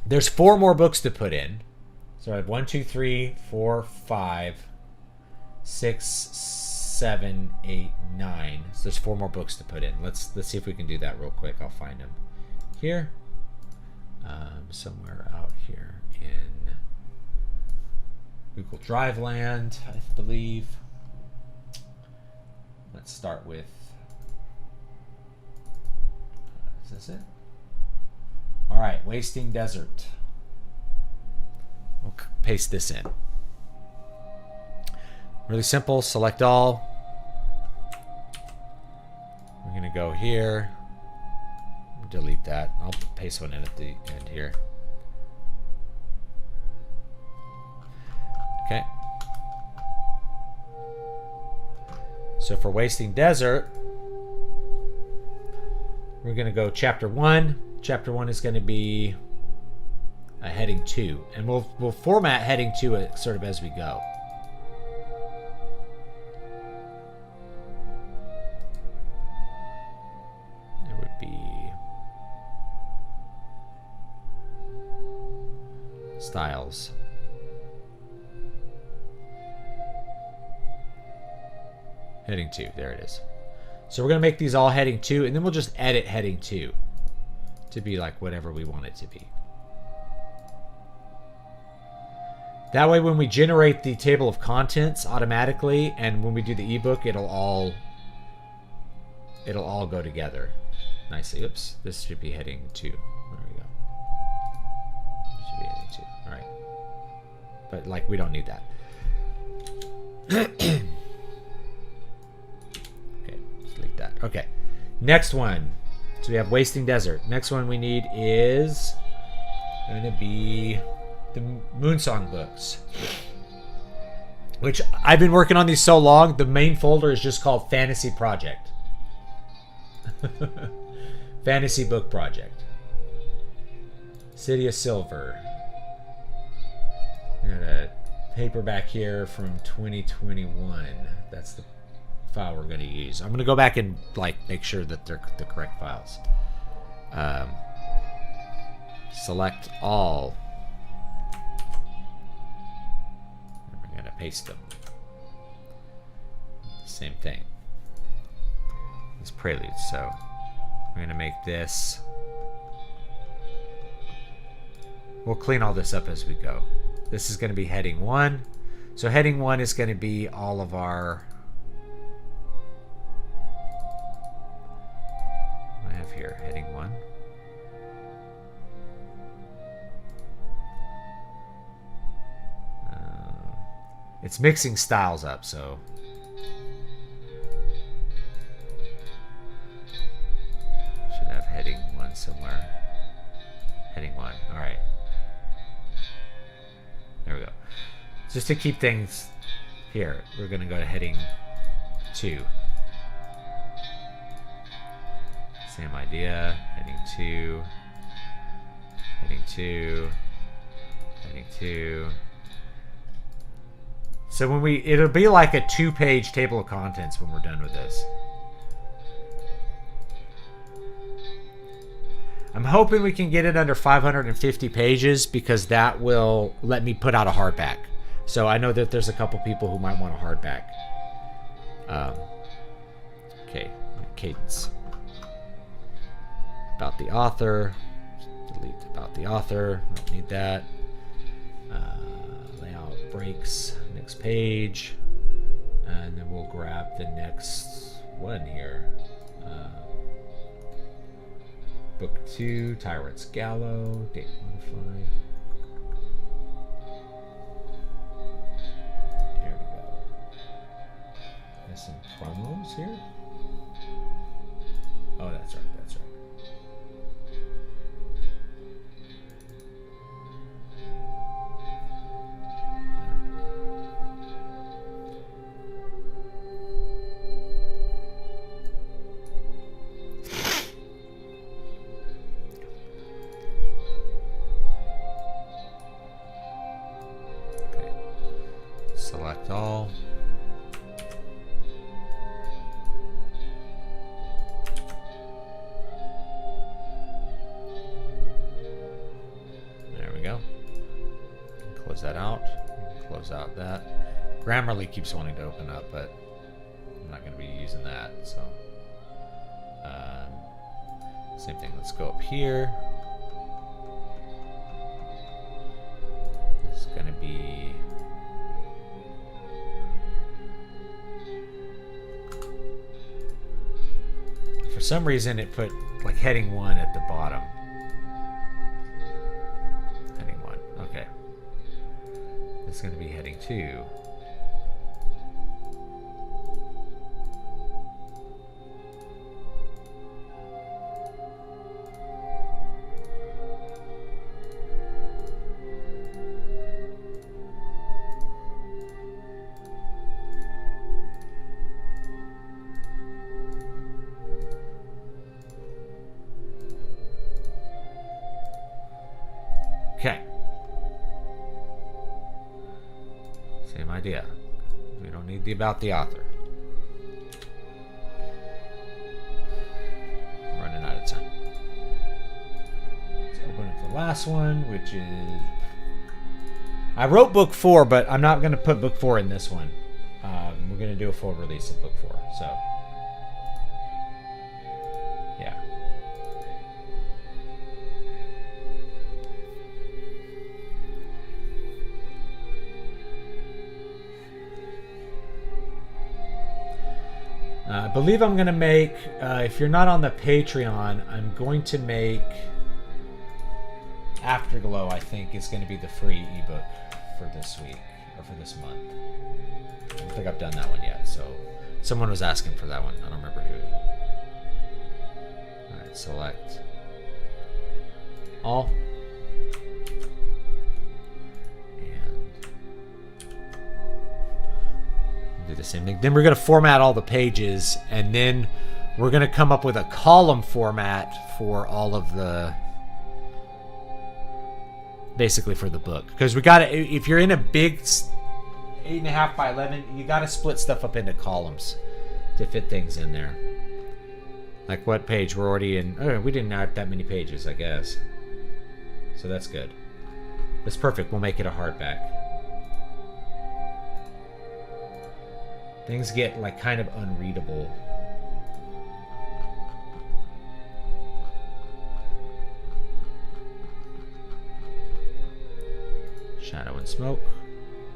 There's 4 more books to put in. So I have 1, 2, 3, 4, 5, 6, 7, 8, 9. So there's 4 more books to put in. Let's see if we can do that real quick. I'll find them here. Somewhere out here in Google Drive land, I believe. Let's start with, is this it? All right, Wasting Desert. We'll paste this in. Really simple, select all. We're gonna go here. Delete that. I'll paste one in at the end here. Okay. So for Wasting Desert, we're going to go chapter 1. Chapter 1 is going to be a heading 2. And we'll format heading 2 sort of as we go. It would be styles. Heading 2, there it is. So we're going to make these all heading 2, and then we'll just edit heading 2 to be like whatever we want it to be. That way when we generate the table of contents automatically, and when we do the ebook, it'll all go together nicely. Oops, this should be heading 2. There we go. Should be heading 2. All right. But like we don't need that. Delete that. Okay. Next one. So we have Wasting Desert. Next one we need is going to be the Moonsong books. Which I've been working on these so long, the main folder is just called Fantasy Project. Fantasy Book Project. City of Silver. We got a paperback here from 2021. That's the file we're going to use. I'm going to go back and like make sure that they're the correct files. Select all. And we're going to paste them. Same thing. It's prelude, so we're going to make this. We'll clean all this up as we go. This is going to be heading 1. So heading 1 is going to be all of our here, heading 1. It's mixing styles up, so should have heading 1 somewhere. Heading 1. All right. There we go. Just to keep things here, we're going to go to heading 2. Same idea. Heading 2. Heading 2. Heading 2. So when it'll be like a 2-page table of contents when we're done with this. I'm hoping we can get it under 550 pages because that will let me put out a hardback. So I know that there's a couple people who might want a hardback. Okay, cadence. About the author. Delete about the author. Don't need that. Layout breaks. Next page. And then we'll grab the next one here. Book 2, Tyrant's Gallow. Date modified. There we go. There's some promos here. Oh, that's right. That's right. Select all. There close that out. Close out that. Grammarly keeps wanting to open up, but I'm not going to be using that. So same thing. Let's go up here. It's going to be for some reason it put like heading 1 at the bottom. Heading 1. Okay. This is going to be heading 2. Okay. Same idea. We don't need the about the author. I'm running out of time. Let's open up the last one, which is... I wrote book 4, but I'm not going to put book 4 in this one. We're going to do a full release of book 4. So, yeah. I believe I'm going to make, if you're not on the Patreon, I'm going to make Afterglow, I think, is going to be the free ebook for this week, or for this month. I don't think I've done that one yet, so someone was asking for that one. I don't remember who. Alright, select all. Do the same thing. Then we're going to format all the pages, and then we're going to come up with a column format for all of the, basically for the book. Because we got to, if you're in a big 8.5 by 11, you got to split stuff up into columns to fit things in there. Like what page? We're already in, oh, we didn't add that many pages, I guess. So that's good. That's perfect. We'll make it a hardback. Things get like kind of unreadable. Shadow and smoke.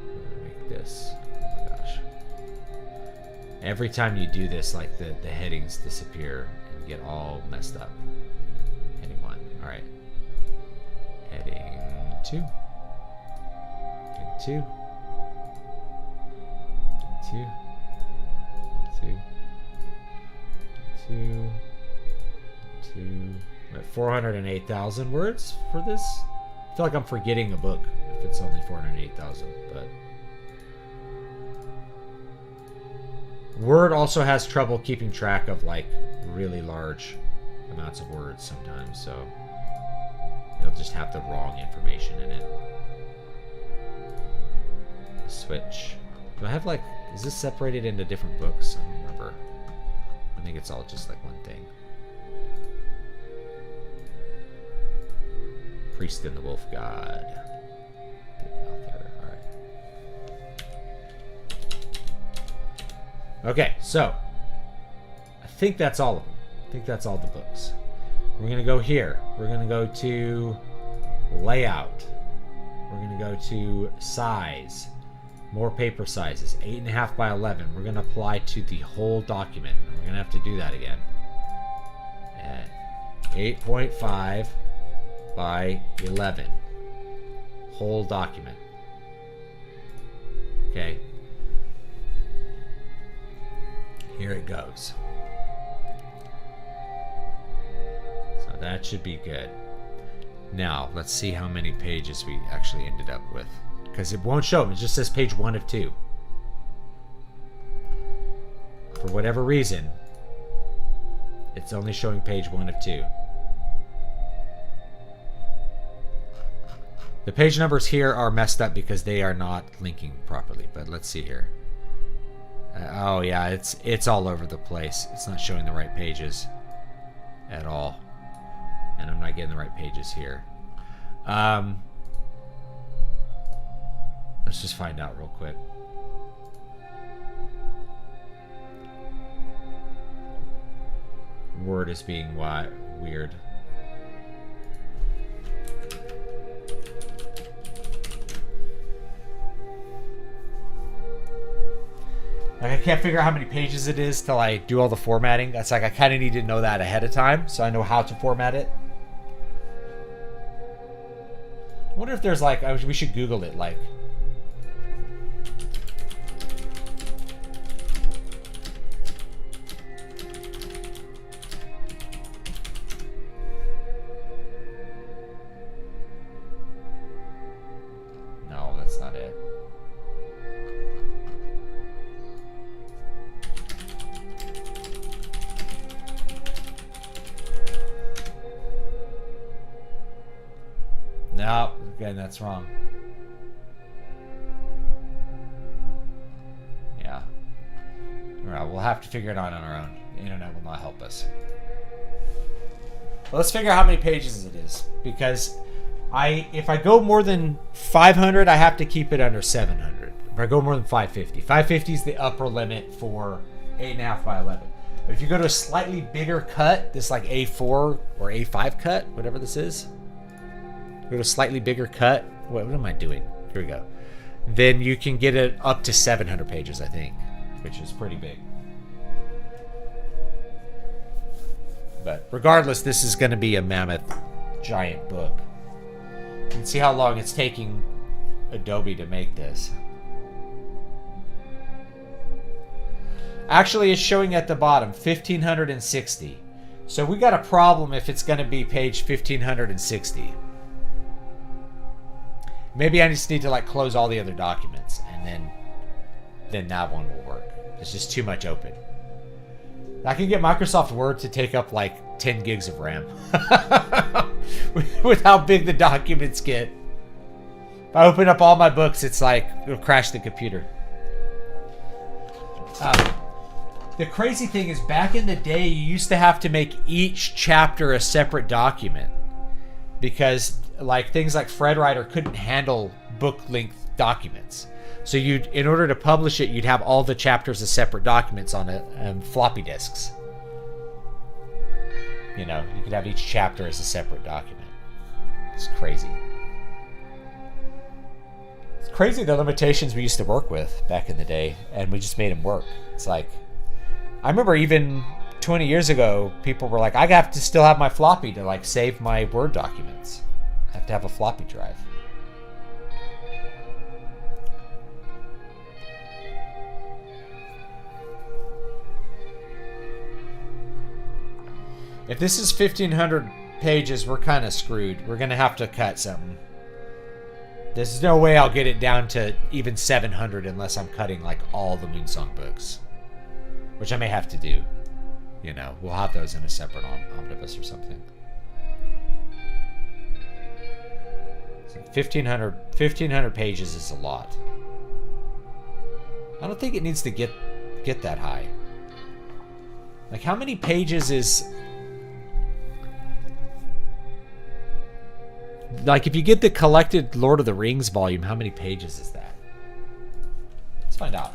I'm gonna make this. Oh my gosh. Every time you do this, like the headings disappear and get all messed up. Heading 1. Alright. Heading 2. Heading 2. 2. 2. We're at 408,000 words for this. I feel like I'm forgetting a book if it's only 408,000, but Word also has trouble keeping track of like really large amounts of words sometimes, so it'll just have the wrong information in it. Switch. Do I have like, is this separated into different books? I don't remember. I think it's all just like one thing. Priest and the Wolf God. The author. Alright. Okay, so I think that's all of them. I think that's all the books. We're gonna go here. We're gonna go to layout. We're gonna go to size. More paper sizes, 8.5 by 11. We're going to apply to the whole document. We're going to have to do that again. 8.5 by 11. Whole document. Okay. Here it goes. So that should be good. Now, let's see how many pages we actually ended up with. Because it won't show them. It just says page 1 of 2. For whatever reason, it's only showing page 1 of 2. The page numbers here are messed up because they are not linking properly. But let's see here. Oh yeah, it's all over the place. It's not showing the right pages at all. And I'm not getting the right pages here. Let's just find out real quick. Word is being weird. Like, I can't figure out how many pages it is till I do all the formatting. That's like, I kind of need to know that ahead of time so I know how to format it. I wonder if there's like, we should Google it, like. No, that's not it. No, again, that's wrong. Yeah. Alright, we'll have to figure it out on our own. The internet will not help us. Well, let's figure out how many pages it is. Because if I go more than 500, I have to keep it under 700. If I go more than 550. 550 is the upper limit for 8.5 by 11. But if you go to a slightly bigger cut, this like A4 or A5 cut, whatever this is. Go to a slightly bigger cut. What am I doing? Here we go. Then you can get it up to 700 pages, I think, which is pretty big. But regardless, this is going to be a mammoth, giant book. You can see how long it's taking Adobe to make this. Actually, it's showing at the bottom 1560. So we got a problem if it's going to be page 1560. Maybe I just need to like close all the other documents, and then that one will work. It's just too much open. I can get Microsoft Word to take up like 10 gigs of RAM with how big the documents get. If I open up all my books, it's like it'll crash the computer. The crazy thing is, back in the day, you used to have to make each chapter a separate document because like things like FredWriter couldn't handle book-length documents. So in order to publish it, you'd have all the chapters as separate documents on floppy disks. You know, you could have each chapter as a separate document. It's crazy. It's crazy the limitations we used to work with back in the day, and we just made them work. It's like, I remember even 20 years ago, people were like, I have to still have my floppy to like save my Word documents. I have to have a floppy drive. If this is 1,500 pages, we're kind of screwed. We're going to have to cut something. There's no way I'll get it down to even 700 unless I'm cutting like all the Moonsong books. Which I may have to do. You know, we'll have those in a separate omnibus or something. 1,500 pages is a lot. I don't think it needs to get that high. Like, how many pages is... Like, if you get the collected Lord of the Rings volume, how many pages is that? Let's find out.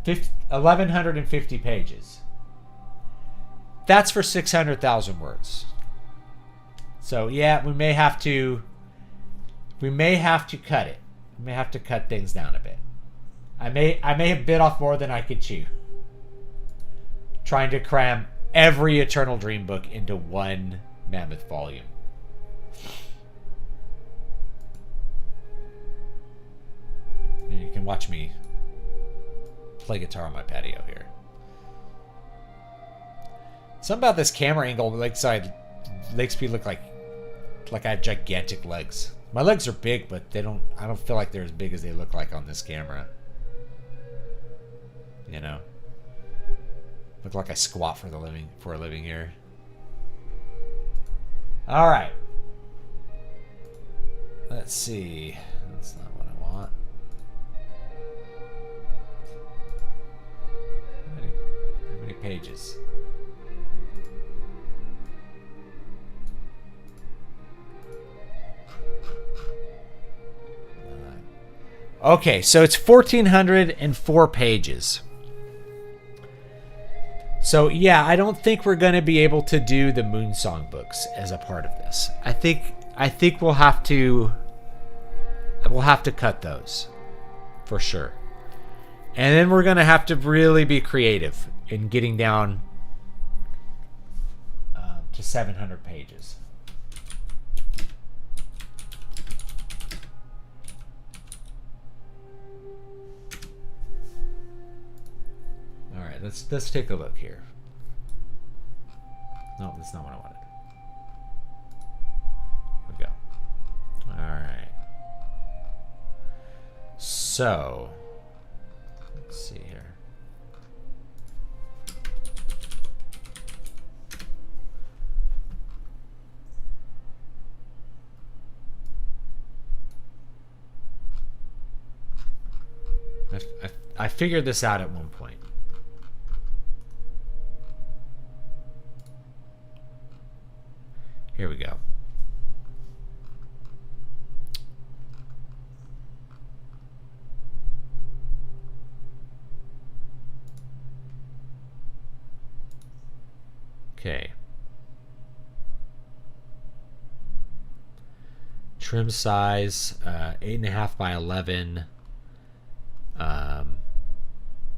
$1,150 1,150 pages. That's for 600,000 words. So yeah, we may have to cut it. We may have to cut things down a bit. I may have bit off more than I could chew. Trying to cram every Eternal Dream book into one mammoth volume. And you can watch me play guitar on my patio here. Something about this camera angle makes me look like I have gigantic legs. My legs are big, but I don't feel like they're as big as they look like on this camera. You know? Look like I squat for a living here. Alright. Let's see. That's not what I want. How many pages? Okay, so it's 1,404 pages. So yeah, I don't think we're going to be able to do the Moonsong books as a part of this. I think we'll have to cut those for sure. And then we're going to have to really be creative in getting down to 700 pages. All right, let's take a look here. No, that's not what I wanted. Here we go. All right. So, let's see here. I figured this out at one point. Here we go. Okay. Trim size 8.5 by 11.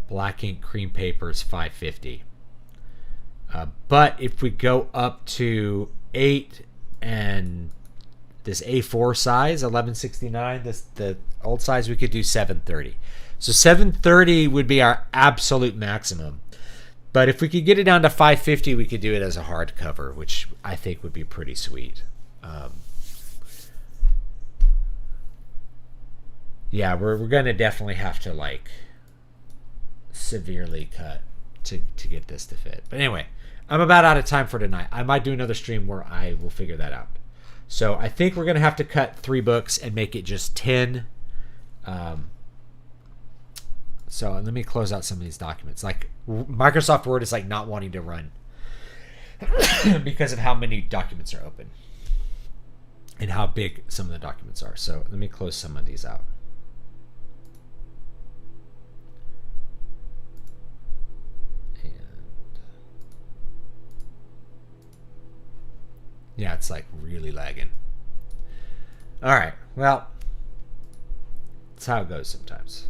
Black ink cream paper is 550. But if we go up to 8 and this A4 size 1169, the old size, we could do 730. So 730 would be our absolute maximum. But if we could get it down to 550, we could do it as a hardcover, which I think would be pretty sweet. Yeah, we're going to definitely have to like severely cut to get this to fit. But anyway, I'm about out of time for tonight. I might do another stream where I will figure that out. So I think we're going to have to cut 3 books and make it just 10. So let me close out some of these documents. Like Microsoft Word is like not wanting to run because of how many documents are open and how big some of the documents are. So let me close some of these out. Yeah, it's like really lagging. All right, well, that's how it goes sometimes.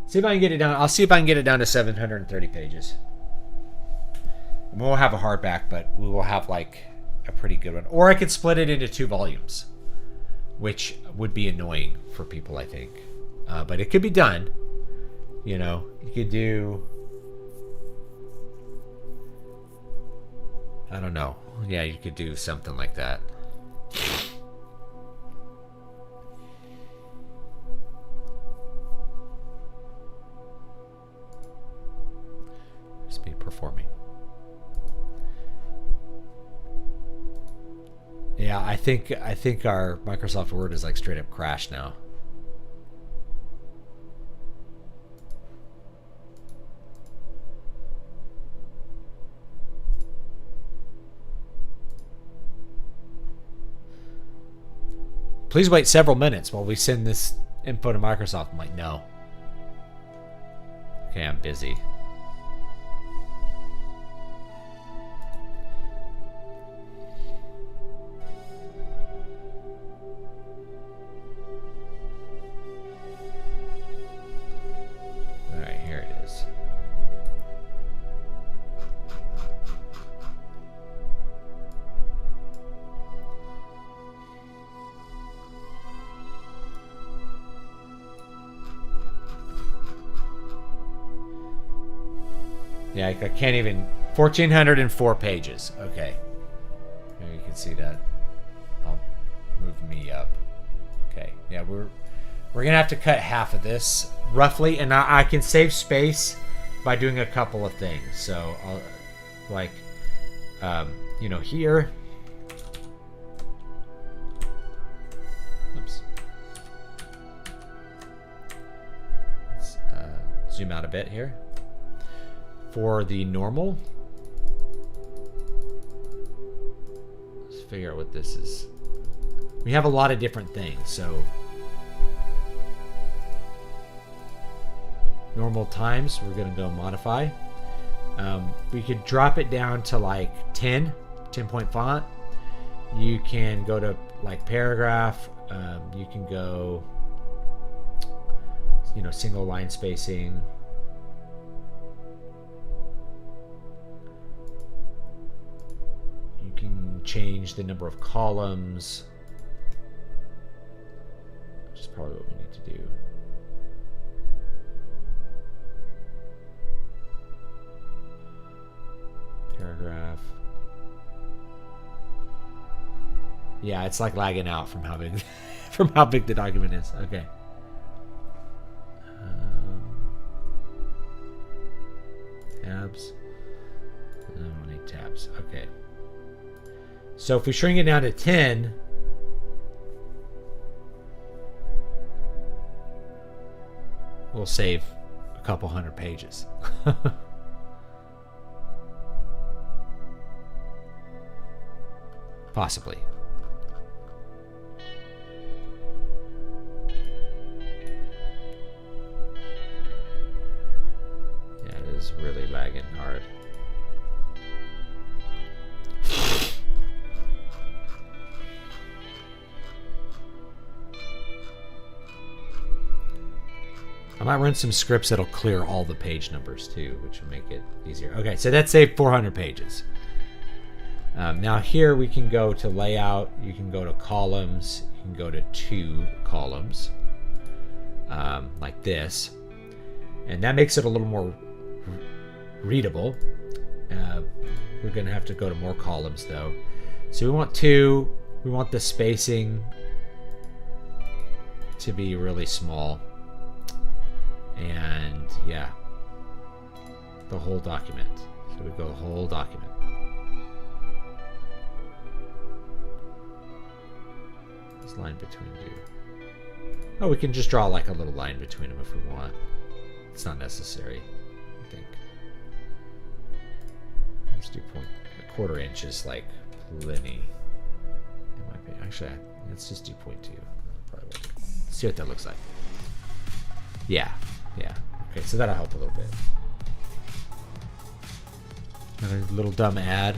See if I can get it down. I'll see if I can get it down to 730 pages. And we'll have a hardback, but we will have like a pretty good one. Or I could split it into 2 volumes, which would be annoying for people, I think. But it could be done. You know, you could do... I don't know. Yeah, you could do something like that. Just be performing. Yeah, I think our Microsoft Word is like straight up crashed now. Please wait several minutes while we send this info to Microsoft. I'm like, no. Okay, I'm busy. All right, here it is. Yeah, I can't even... 1,404 pages. Okay. Maybe you can see that. I'll move me up. Okay. Yeah, we're going to have to cut half of this, roughly. And I can save space by doing a couple of things. So, I'll, like, you know, here... Oops. Let's zoom out a bit here. For the normal, let's figure out what this is. We have a lot of different things, so normal times, we're going to go modify. We could drop it down to like 10 point font. You can go to like paragraph. You can go, single line spacing. You can change the number of columns, which is probably what we need to do. Paragraph. Yeah, it's like lagging out from how big the document is. Okay. Tabs. I don't need tabs. Okay. So if we shrink it down to 10, we'll save a couple hundred pages. Possibly. Yeah, it is really lagging hard. I might run some scripts that'll clear all the page numbers too, which will make it easier. Okay, so that saved 400 pages. Now here we can go to layout, you can go to columns, you can go to 2 columns, like this, and that makes it a little more readable. We're going to have to go to more columns though. So we want 2, we want the spacing to be really small, and yeah, the whole document. So we go whole document. Line between 2. Oh, we can just draw like a little line between them if we want. It's not necessary, I think. Let's do a quarter inch is like plenty. It might be. Actually, let's just do 0.2. Probably work. See what that looks like. Yeah. Okay, so that'll help a little bit. Another little dumb ad.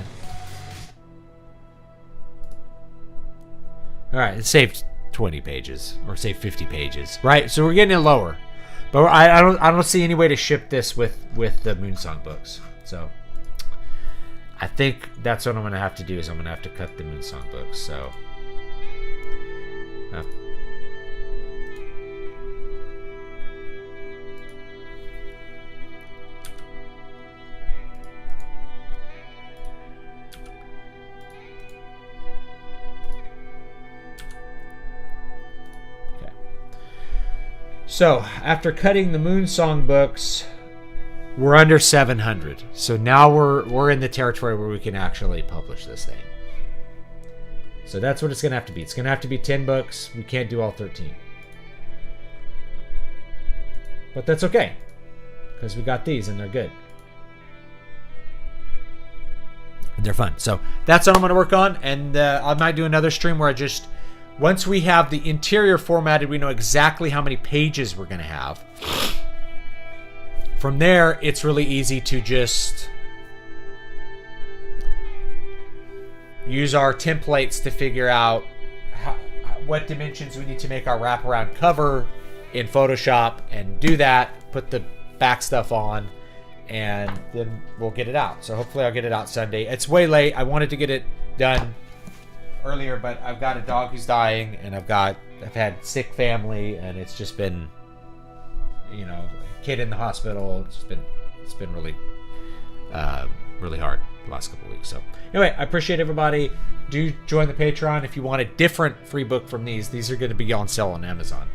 All right, it saved 20 pages or saved 50 pages, right? So we're getting it lower, but I don't see any way to ship this with the Moonsong books. So I think that's what I'm gonna have to do. Is I'm gonna have to cut the Moonsong books. So So, after cutting the Moonsong books, we're under 700. So now we're in the territory where we can actually publish this thing. So that's what it's going to have to be. It's going to have to be 10 books. We can't do all 13. But that's okay, because we got these and they're good. And they're fun. So that's what I'm going to work on. And I might do another stream where I just... Once we have the interior formatted, we know exactly how many pages we're going to have. From there, it's really easy to just use our templates to figure out what dimensions we need to make our wraparound cover in Photoshop and do that, put the back stuff on, and then we'll get it out. So hopefully I'll get it out Sunday. It's way late. I wanted to get it done earlier, but I've got a dog who's dying, and I've had sick family, and it's just been, a kid in the hospital. It's been really really hard the last couple of weeks. So anyway, I appreciate everybody. Do join the Patreon if you want a different free book from these. These are going to be on sale on Amazon,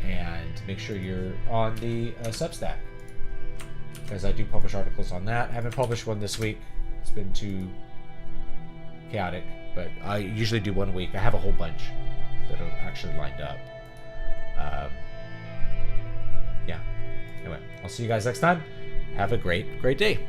and make sure you're on the Substack, because I do publish articles on that. I haven't published one this week. It's been too chaotic, but I usually do one a week. I have a whole bunch that are actually lined up. Yeah. Anyway, I'll see you guys next time. Have a great day.